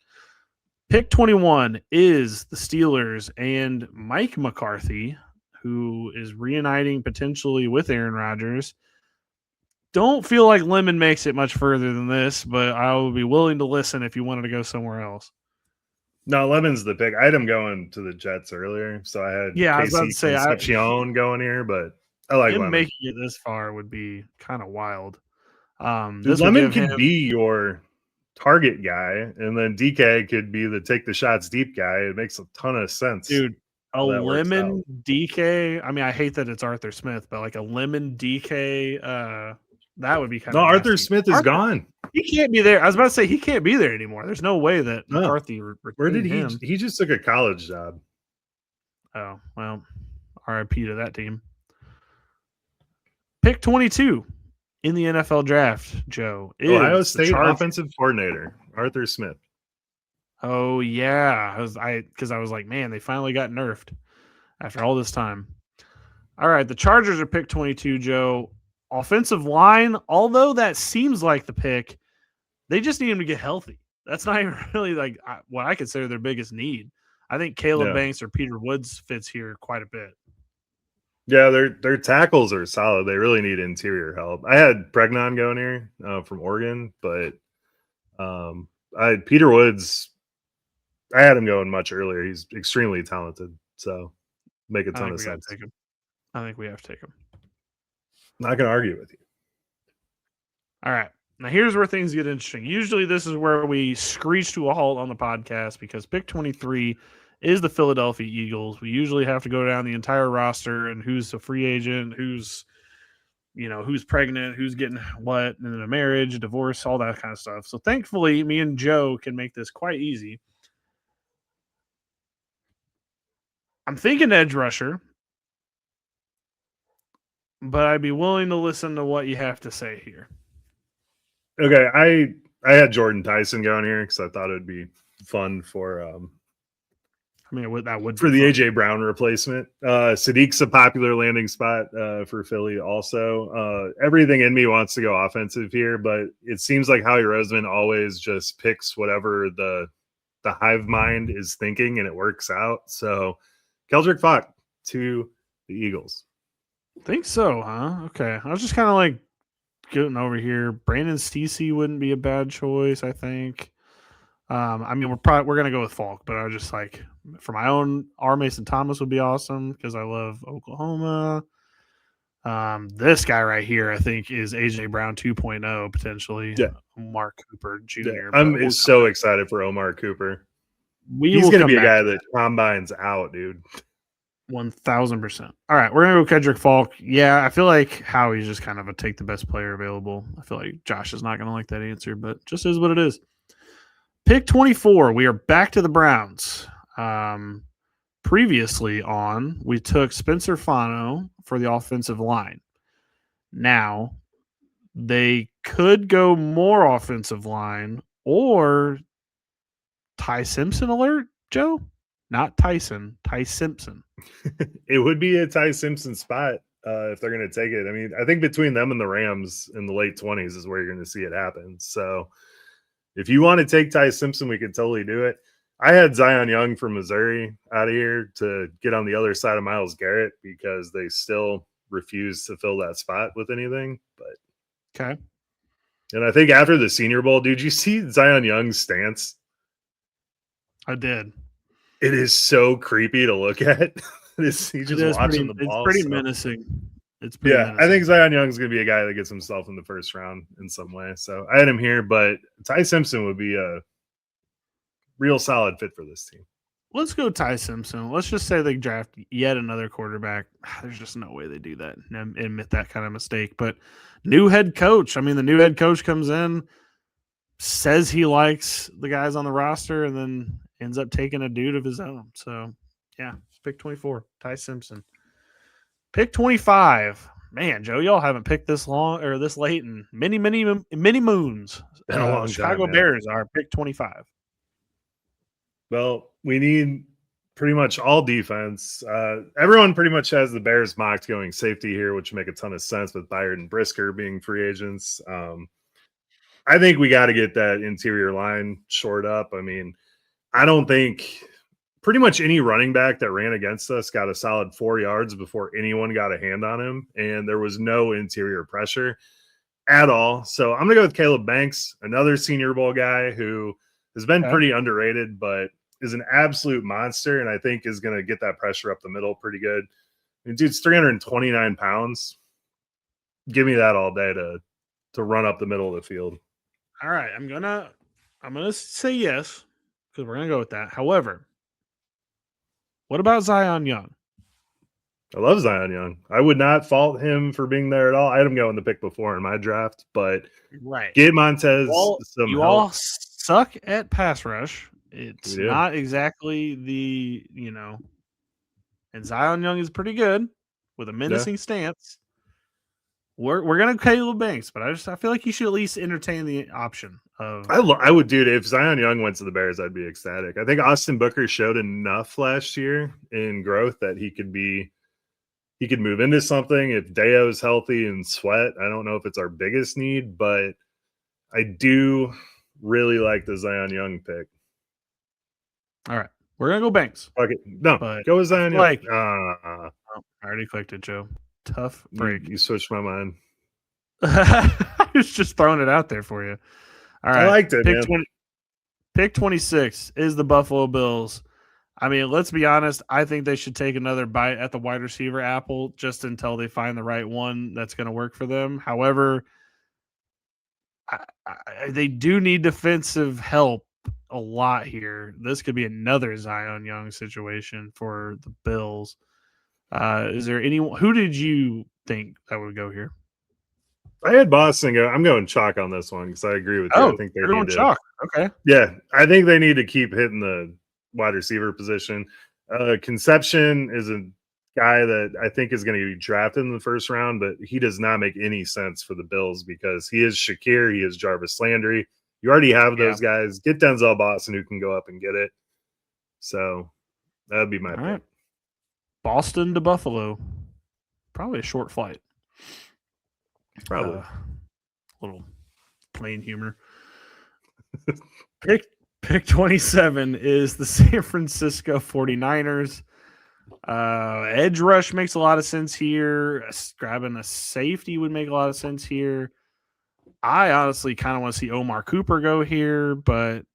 Pick 21 is the Steelers and Mike McCarthy, who is reuniting potentially with Aaron Rodgers. Don't feel like Lemon makes it much further than this, but I would be willing to listen if you wanted to go somewhere else. No, Lemon's the pick. I had him going to the Jets earlier, so I had Yeah, I was about Casey to say Concepcion going here, but I like him Lemon. making it this far would be kind of wild. Dude, This would Lemon give him, could be your target guy, and then DK could be the take the shots deep guy. It makes a ton of sense dude, a how that works out. Lemon DK. I mean, I hate that it's Arthur Smith, but like a Lemon DK, that would be kind No, of Arthur nasty. Smith is gone. He can't be there. I was about to say he can't be there anymore. There's no way that No. McCarthy Where did retained him. he just took a college job. Oh, well, RIP to that team. Pick 22 in the NFL draft, Joe. Ohio State offensive coordinator, Arthur Smith. Oh, yeah. Because I was like, man, they finally got nerfed after all this time. All right, the Chargers are pick 22, Joe. Offensive line, although that seems like the pick, they just need him to get healthy. That's not even really like what I consider their biggest need. I think Caleb Banks or Peter Woods fits here quite a bit. Yeah, their tackles are solid. They really need interior help. I had Pregnon going here from Oregon, but Peter Woods, I had him going much earlier. He's extremely talented, so make a ton of sense. I think we have to take him. Not going to argue with you. All right. Now, here's where things get interesting. Usually, this is where we screech to a halt on the podcast because pick 23 is the Philadelphia Eagles. We usually have to go down the entire roster and who's a free agent, who's pregnant, who's getting what in a marriage, a divorce, all that kind of stuff. So, thankfully, me and Joe can make this quite easy. I'm thinking edge rusher, but I'd be willing to listen to what you have to say here. Okay, I had Jordan Tyson going here because I thought it would be fun for that would for the AJ Brown replacement. Sadiq's a popular landing spot for Philly also. Everything in me wants to go offensive here, but it seems like Howie Roseman always just picks whatever the hive mind is thinking and it works out. So Keldrick Falk to the Eagles. Think so, huh? Okay. I was just kind of like getting over here. Brandon Stacey wouldn't be a bad choice, I think. I mean, we're gonna go with Falk, but I was just like, for my own, R. Mason Thomas would be awesome because I love Oklahoma. This guy right here, I think, is AJ Brown 2.0 potentially. Yeah, Mark Cooper Jr. Yeah. I'm so excited for Omar Cooper. He's going to be a guy that combines out, dude. 1,000%. All right, we're gonna go Kedrick Falk. Yeah, I feel like Howie's just kind of a take the best player available. I feel like Josh is not gonna like that answer, but just is what it is. Pick 24. We are back to the Browns. Previously on, we took Spencer Fano for the offensive line. Now, they could go more offensive line or Ty Simpson alert, Joe? Not Tyson, Ty Simpson. It would be a Ty Simpson spot if they're going to take it. I mean, I think between them and the Rams in the late 20s is where you're going to see it happen. So if you want to take Ty Simpson, we could totally do it. I had Zion Young from Missouri out of here to get on the other side of Myles Garrett because they still refuse to fill that spot with anything. But okay. And I think after the Senior Bowl, dude, you see Zion Young's stance? I did. It is so creepy to look at. He's just watching the ball. It's pretty menacing. It's pretty menacing. I think Zion Young's going to be a guy that gets himself in the first round in some way. So I had him here, but Ty Simpson would be a real solid fit for this team. Let's go Ty Simpson. Let's just say they draft yet another quarterback. There's just no way they do that and admit that kind of mistake. But new head coach. I mean, the new head coach comes in, says he likes the guys on the roster, and then ends up taking a dude of his own. So, yeah, pick 24, Ty Simpson. Pick 25. Man, Joe, y'all haven't picked this long or this late in many moons. Been a long Chicago time, Bears are pick 25. Well, we need pretty much all defense. Everyone pretty much has the Bears mocked going safety here, which would make a ton of sense with Byard and Brisker being free agents. I think we got to get that interior line shored up. I mean, I don't think pretty much any running back that ran against us got a solid 4 yards before anyone got a hand on him, and there was no interior pressure at all. So I'm going to go with Caleb Banks, another Senior Bowl guy who has been pretty underrated, but is an absolute monster, and I think is going to get that pressure up the middle pretty good. I mean, dude's 329 pounds. Give me that all day to run up the middle of the field. All right, I'm gonna say yes because we're gonna go with that. However, what about Zion Young? I love Zion Young. I would not fault him for being there at all. I had him going the pick before in my draft, but Right, get Montez some you help. all suck at pass rush. It's We do. not exactly the and Zion Young is pretty good with a menacing stance. We're gonna Caleb Banks, but I feel like you should at least entertain the option of. I would do it if Zion Young went to the Bears. I'd be ecstatic. I think Austin Booker showed enough last year in growth that he could move into something if Deo's healthy and Sweat. I don't know if it's our biggest need, but I do really like the Zion Young pick. All right, we're gonna go Banks. Okay, no, But go with Zion Young. I already clicked it, Joe. Tough break. You switched my mind. I was just throwing it out there for you. All right, I liked it. Pick 26 is the Buffalo Bills. I mean, let's be honest. I think they should take another bite at the wide receiver apple just until they find the right one that's going to work for them. However, they do need defensive help a lot here. This could be another Zion Young situation for the Bills. Is there anyone? Who did you think that would go here? I had Boston go. I'm going chalk on this one because I agree with you. I think they're going chalk. Okay. Yeah, I think they need to keep hitting the wide receiver position. Conception is a guy that I think is going to be drafted in the first round, but he does not make any sense for the Bills because he is Shakir, he is Jarvis Landry. You already have those guys. Get Denzel Boston who can go up and get it. So that would be my pick. Right. Boston to Buffalo. Probably a short flight. Probably. Little plain humor. Pick 27 is the San Francisco 49ers. Edge rush makes a lot of sense here. Grabbing a safety would make a lot of sense here. I honestly kind of want to see Omar Cooper go here, but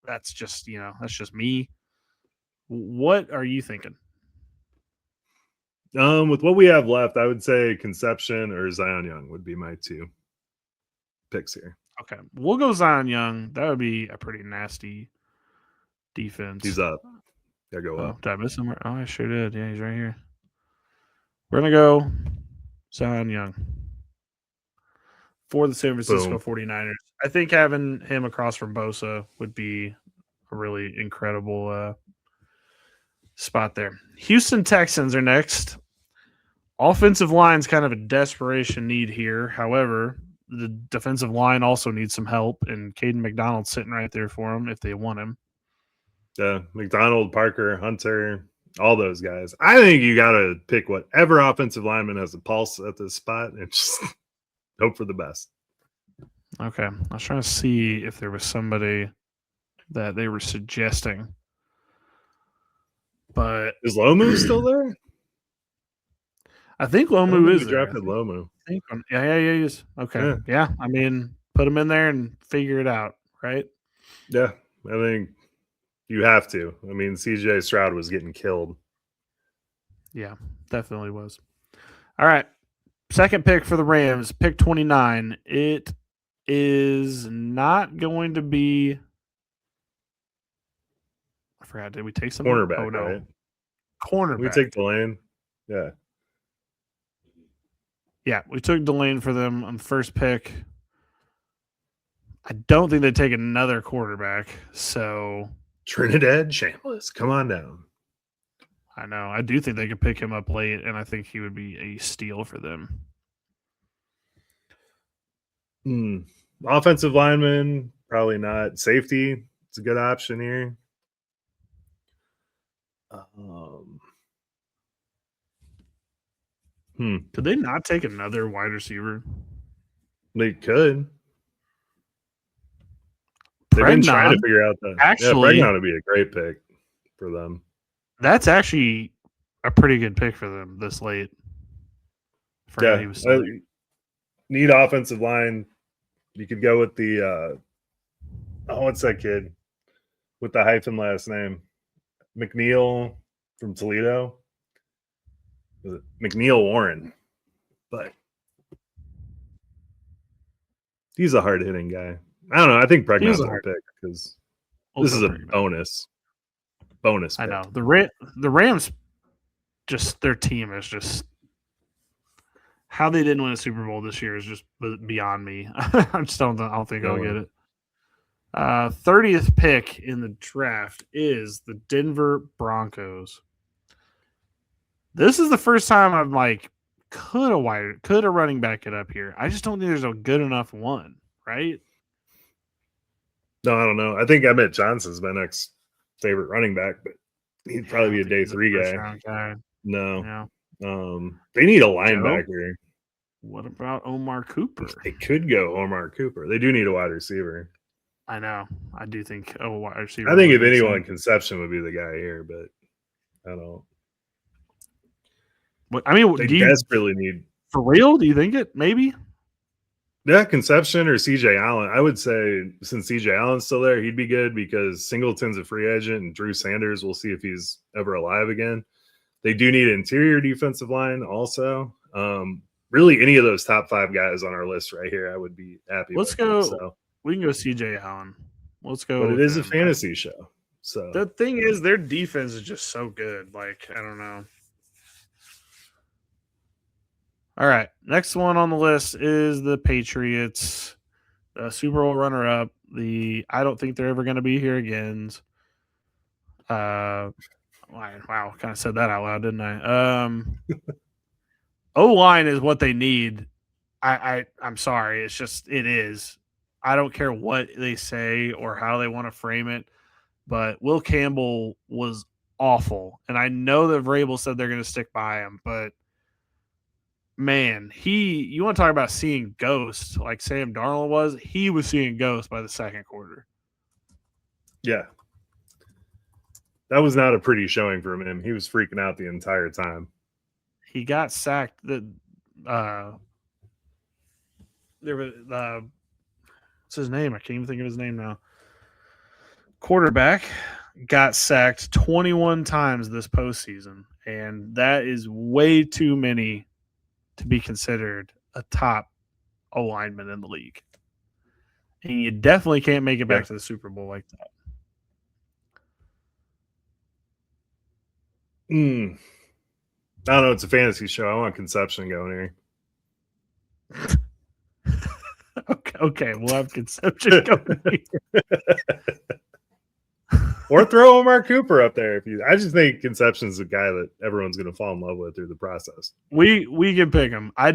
that's just me. What are you thinking? With what we have left, I would say Conception or Zion Young would be my two picks here. Okay, we'll go Zion Young. That would be a pretty nasty defense. He's up. Yeah, go up. Did I miss him? Oh, I sure did. Yeah, he's right here. We're going to go Zion Young for the San Francisco 49ers. I think having him across from Bosa would be a really incredible spot there. Houston Texans are next. Offensive line's kind of a desperation need here. However, the defensive line also needs some help, and Caden McDonald's sitting right there for him if they want him. Yeah, McDonald, Parker, Hunter, all those guys. I think you got to pick whatever offensive lineman has a pulse at this spot and just hope for the best. Okay. I was trying to see if there was somebody that they were suggesting. But is Lomu still there? I think Lomu is there. Drafted Lomu. Yeah, he is. Okay. Yeah. I mean, put him in there and figure it out, right? Yeah. I think you have to. I mean, CJ Stroud was getting killed. Yeah, definitely was. All right. Second pick for the Rams, pick 29. It is not going to be. I forgot. Did we take some cornerback? Oh, no. Right? Cornerback. We take Delane. Yeah. Yeah, we took Delane for them on the first pick. I don't think they take another quarterback. So Trinidad Chambliss, come on down. I know. I do think they could pick him up late, and I think he would be a steal for them. Offensive lineman, probably not. Safety, it's a good option here. Could they not take another wide receiver? They could. They've been trying to figure out that. Actually, Pregnon would be a great pick for them. That's actually a pretty good pick for them this late. Need offensive line. You could go with the what's that kid? with the hyphen last name. McNeil from Toledo. Was it McNeil Warren? But he's a hard hitting guy. I don't know. I think Pregnant's our pick because this is a bonus. Bonus. I pick. know the Rams. Just their team is just how they didn't win a Super Bowl this year is just beyond me. I don't think I'll get it. 30th pick in the draft is the Denver Broncos. This is the first time I'm like, could a running back it up here? I just don't think there's a good enough one, right? No, I don't know. I think Emmett Johnson's my next favorite running back, but he'd probably be a day 3 guy. No. Yeah. They need a linebacker. What about Omar Cooper? They could go Omar Cooper. They do need a wide receiver. I know. I do think a wide receiver. I think if anyone, Conception would be the guy here, but I don't. I mean, they desperately need. For real? Do you think it? Maybe? Yeah, Conception or CJ Allen. I would say since CJ Allen's still there, he'd be good because Singleton's a free agent and Drew Sanders, we'll see if he's ever alive again. They do need an interior defensive line also. Really, any of those top 5 guys on our list right here, I would be happy with. Let's go. We can go CJ Allen. Let's go. But it is a fantasy show. So the thing is, their defense is just so good. Like, I don't know. All right. Next one on the list is the Patriots, the Super Bowl runner-up. I don't think they're ever going to be here again. Wow, kind of said that out loud, didn't I? O-line is what they need. I'm sorry. It's just, it is. I don't care what they say or how they want to frame it, but Will Campbell was awful. And I know that Vrabel said they're going to stick by him, but man, you want to talk about seeing ghosts like Sam Darnold was? He was seeing ghosts by the second quarter. Yeah. That was not a pretty showing from him. He was freaking out the entire time. He got sacked. There was what's his name? I can't even think of his name now. Quarterback got sacked 21 times this postseason, and that is way too many to be considered a top O-lineman in the league. And you definitely can't make it back to the Super Bowl like that. I don't know. It's a fantasy show. I want Conception going here. Okay, we'll have Conception going here. Or throw Omar Cooper up there. I just think Conception's a guy that everyone's going to fall in love with through the process. We can pick him. I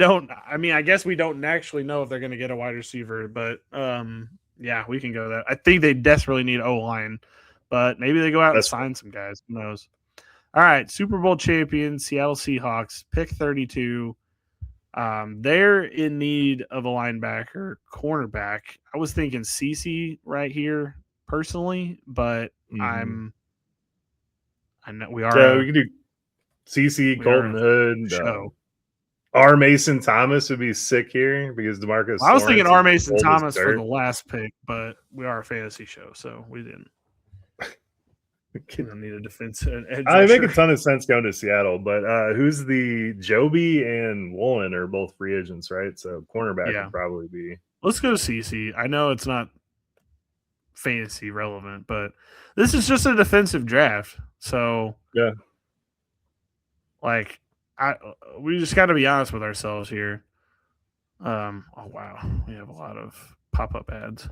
guess we don't actually know if they're going to get a wide receiver, but yeah, we can go that. I think they desperately need O-line, but maybe they go out and sign some guys. Who knows? All right, Super Bowl champion, Seattle Seahawks, pick 32. They're in need of a linebacker, cornerback. I was thinking CC right here personally, but I know we are. Yeah, we can do CC, Colton Hood. R. Mason Thomas would be sick here because DeMarcus. I was thinking R. Mason Thomas for the last pick, but we are a fantasy show, so we didn't. We don't need a defense. I make a ton of sense going to Seattle, but who's the Joby and Woolen are both free agents, right? So cornerback would probably be. Let's go to CC. I know it's not fantasy relevant, but this is just a defensive draft. So yeah, like we just got to be honest with ourselves here. Oh wow, we have a lot of pop-up ads.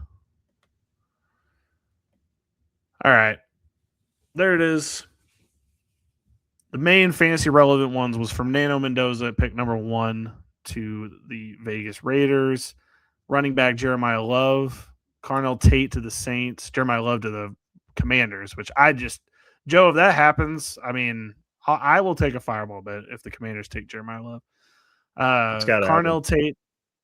All right. There it is. The main fantasy relevant ones was from Nano Mendoza at pick number 1 to the Vegas Raiders. Running back Jeremiah Love. Carnell Tate to the Saints. Jeremiah Love to the Commanders, which Joe, if that happens, I mean, I will take a fireball bet if the Commanders take Jeremiah Love. Carnell Tate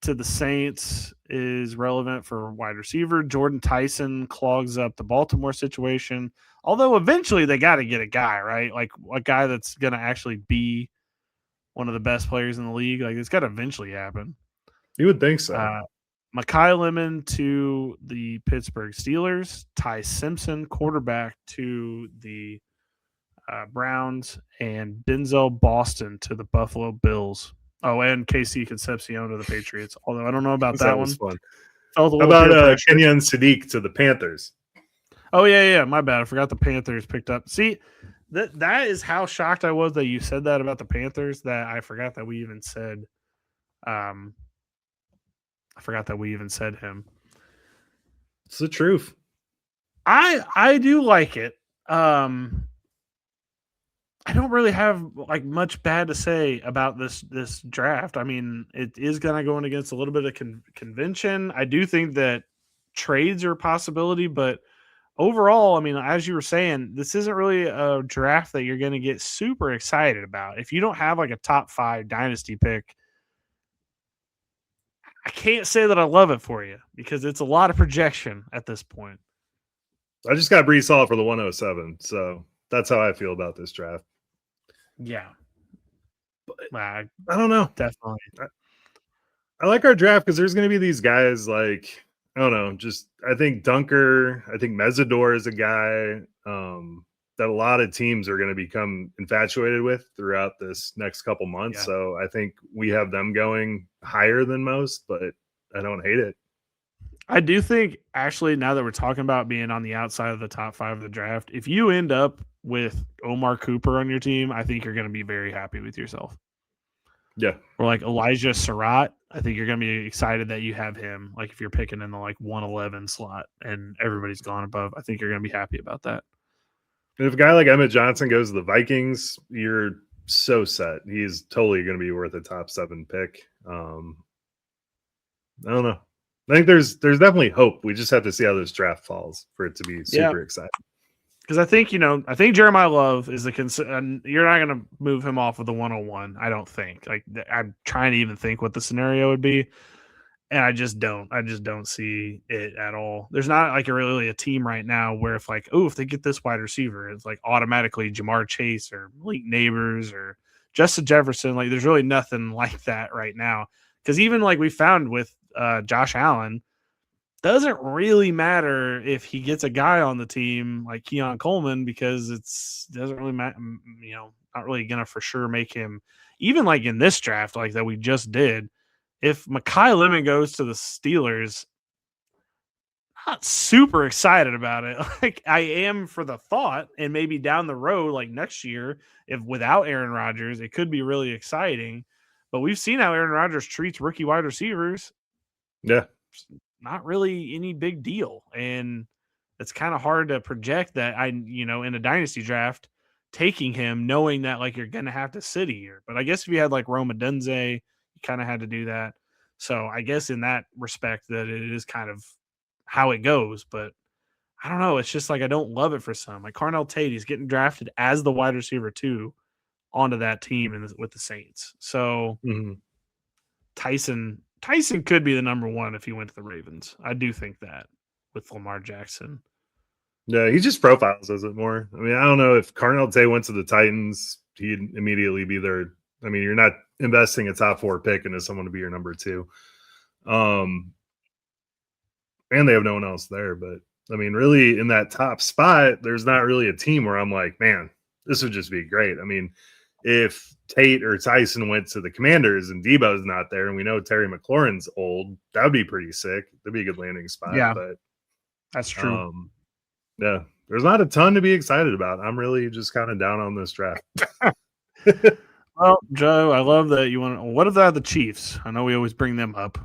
to the Saints is relevant for wide receiver. Jordan Tyson clogs up the Baltimore situation. Although eventually they got to get a guy, right? Like a guy that's going to actually be one of the best players in the league. Like it's got to eventually happen. You would think so. Mekhi Lemon to the Pittsburgh Steelers, Ty Simpson, quarterback, to the Browns, and Denzel Boston to the Buffalo Bills. Oh, and KC Concepcion to the Patriots. Although I don't know about that was one. fun. Felt a How little peer about pressure. Kenyon Sadiq to the Panthers? Oh yeah, my bad. I forgot the Panthers picked up. See, that is how shocked I was that you said that about the Panthers, that I forgot that we even said I forgot that we even said him. It's the truth. I do like it. I don't really have like much bad to say about this draft. I mean, it is going to go in against a little bit of convention. I do think that trades are a possibility, but overall, I mean, as you were saying, this isn't really a draft that you're going to get super excited about. If you don't have like a top 5 dynasty pick, I can't say that I love it for you because it's a lot of projection at this point. I just got Brees Hall for the 107, so that's how I feel about this draft. Yeah. But I don't know. Definitely. I like our draft because there's going to be these guys like, I don't know, just I think Dunker, I think Mesidor is a guy that a lot of teams are going to become infatuated with throughout this next couple months. Yeah. So I think we have them going higher than most, but I don't hate it. I do think, actually, now that we're talking about being on the outside of the top 5 of the draft, if you end up with Omar Cooper on your team, I think you're going to be very happy with yourself. Yeah. Or like Elijah Surratt, I think you're going to be excited that you have him. Like if you're picking in the like 111 slot and everybody's gone above, I think you're going to be happy about that. And if a guy like Emmett Johnson goes to the Vikings, you're so set. He's totally going to be worth a top 7 pick. I don't know. I think there's definitely hope. We just have to see how this draft falls for it to be super exciting. Because I think Jeremiah Love is and you're not going to move him off of the 101. I don't think. Like I'm trying to even think what the scenario would be, and I just don't see it at all. There's not like really a team right now where if they get this wide receiver, it's like automatically Jamar Chase or Malik Neighbors or Justin Jefferson. Like there's really nothing like that right now. Because even like we found with Josh Allen, doesn't really matter if he gets a guy on the team like Keon Coleman because doesn't really matter. Not really gonna for sure make him, even like in this draft like that we just did. If Mekhi Lemon goes to the Steelers, not super excited about it. Like I am for the thought, and maybe down the road, like next year, if without Aaron Rodgers, it could be really exciting. But we've seen how Aaron Rodgers treats rookie wide receivers. Yeah. Not really any big deal. And it's kind of hard to project that in a dynasty draft, taking him knowing that like you're going to have to sit a year. But I guess if you had like Rome Odunze, you kind of had to do that. So I guess in that respect that it is kind of how it goes. But I don't know. It's just like I don't love it for some. Like Carnell Tate, he's getting drafted as the wide receiver 2 onto that team with the Saints. So Tyson could be the number 1 if he went to the Ravens. I do think that with Lamar Jackson. Yeah, he just profiles as it more. I mean, I don't know if Carnell Tate went to the Titans, he'd immediately be there. I mean, you're not investing a top 4 pick into someone to be your number 2. And they have no one else there. But, I mean, really in that top spot, there's not really a team where I'm like, man, this would just be great. I mean, if Tate or Tyson went to the Commanders and Debo's not there and we know Terry McLaurin's old, that would be pretty sick. That'd be a good landing spot. Yeah, but that's true. Yeah, there's not a ton to be excited about. I'm really just kind of down on this draft. Well, Joe, I love that you want to. What if they had the Chiefs? I know we always bring them up.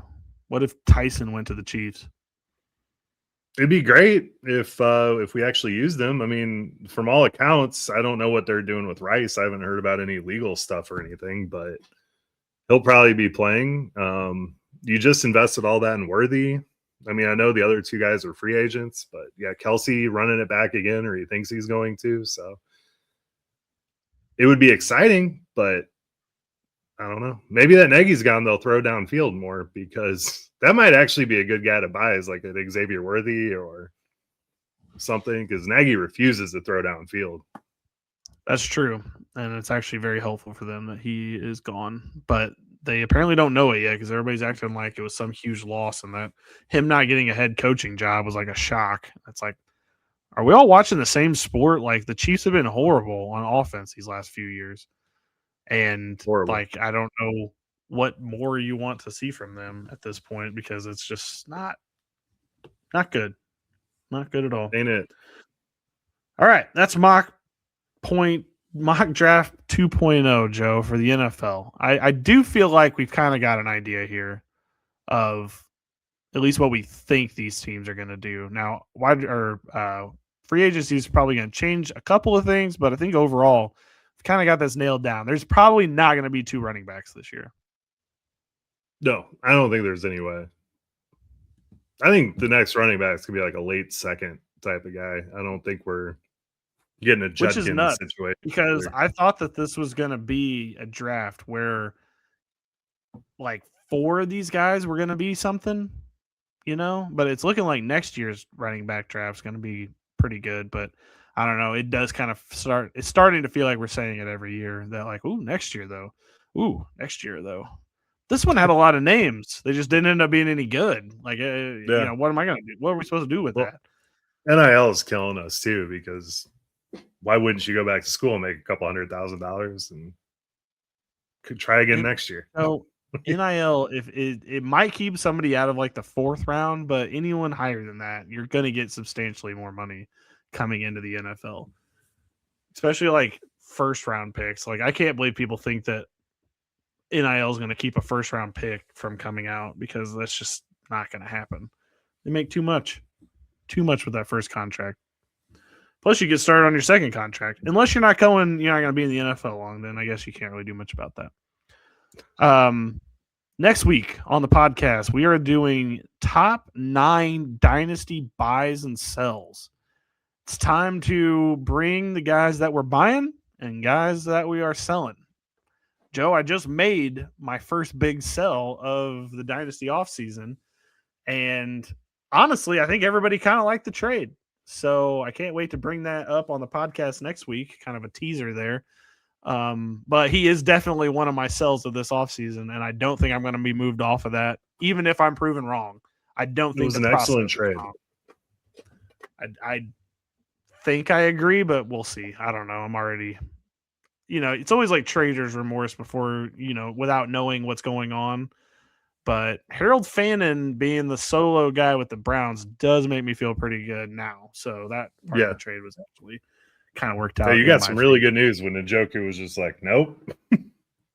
What if Tyson went to the Chiefs? It'd be great if we actually used them. I mean, from all accounts, I don't know what they're doing with Rice. I haven't heard about any legal stuff or anything, but he'll probably be playing. You just invested all that in Worthy. I mean, I know the other 2 guys are free agents, but yeah, Kelsey running it back again, or he thinks he's going to. So it would be exciting, but I don't know. Maybe that Nagy's gone, they'll throw downfield more because that might actually be a good guy to buy as like an Xavier Worthy or something because Nagy refuses to throw downfield. That's true. And it's actually very helpful for them that he is gone. But they apparently don't know it yet because everybody's acting like it was some huge loss and that him not getting a head coaching job was like a shock. It's like, are we all watching the same sport? Like the Chiefs have been horrible on offense these last few years. And Horrible. like, I don't know what more you want to see from them at this point because it's just not good. Not good at all. Ain't it? All right. That's mock draft 2.0, Joe, for the NFL. I do feel like we've kind of got an idea here of at least what we think these teams are going to do. Now, free agency is probably going to change a couple of things, but I think overall, we've kind of got this nailed down. There's probably not going to be 2 running backs this year. No, I don't think there's any way. I think the next running back is going to be like a late second type of guy. I don't think we're getting a Judkins situation. Because I thought that this was going to be a draft where like 4 of these guys were going to be something, but it's looking like next year's running back draft is going to be pretty good. But I don't know. It does kind of it's starting to feel like we're saying it every year that like, next year though. This one had a lot of names. They just didn't end up being any good. Like, what am I going to do? What are we supposed to do with that? NIL is killing us too, because why wouldn't you go back to school and make a couple $100,000 and could try again next year? So NIL, if it might keep somebody out of like the 4th round, but anyone higher than that, you're going to get substantially more money coming into the NFL, especially like 1st round picks. Like, I can't believe people think that NIL is going to keep a 1st round pick from coming out because that's just not going to happen. They make too much with that first contract. Plus, you get started on your second contract. Unless you're not going to be in the NFL long, then I guess you can't really do much about that. Next week on the podcast, we are doing top 9 dynasty buys and sells. It's time to bring the guys that we're buying and guys that we are selling. Joe, I just made my first big sell of the dynasty offseason, and honestly, I think everybody kind of liked the trade. So I can't wait to bring that up on the podcast next week. Kind of a teaser there. But he is definitely one of my sells of this offseason, and I don't think I'm going to be moved off of that, even if I'm proven wrong. I don't think it was an excellent trade. I think I agree, but we'll see. I don't know. I'm already, it's always like trader's remorse before, without knowing what's going on. But Harold Fannin being the solo guy with the Browns does make me feel pretty good now. So that part of the trade was actually kind of worked out. Hey, you got some really good news when Njoku was just like, nope,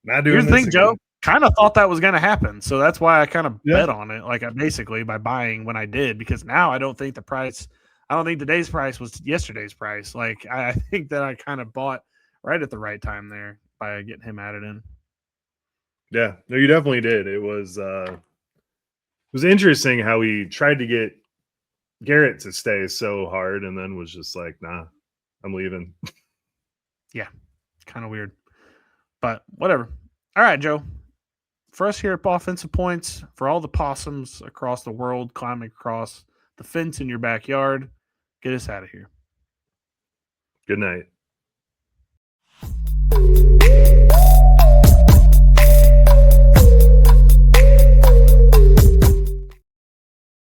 not doing this. Here's the thing, again. Joe. Kind of thought that was going to happen. So that's why I kind of bet on it. Like, I basically by buying when I did, because now I don't think today's price was yesterday's price. Like, I think that I kind of bought right at the right time there by getting him added in. Yeah, no, you definitely did. It was interesting how he tried to get Garrett to stay so hard and then was just like, nah, I'm leaving. Yeah, kind of weird. But whatever. All right, Joe. For us here at Offensive Points, for all the possums across the world climbing across the fence in your backyard, get us out of here. Good night.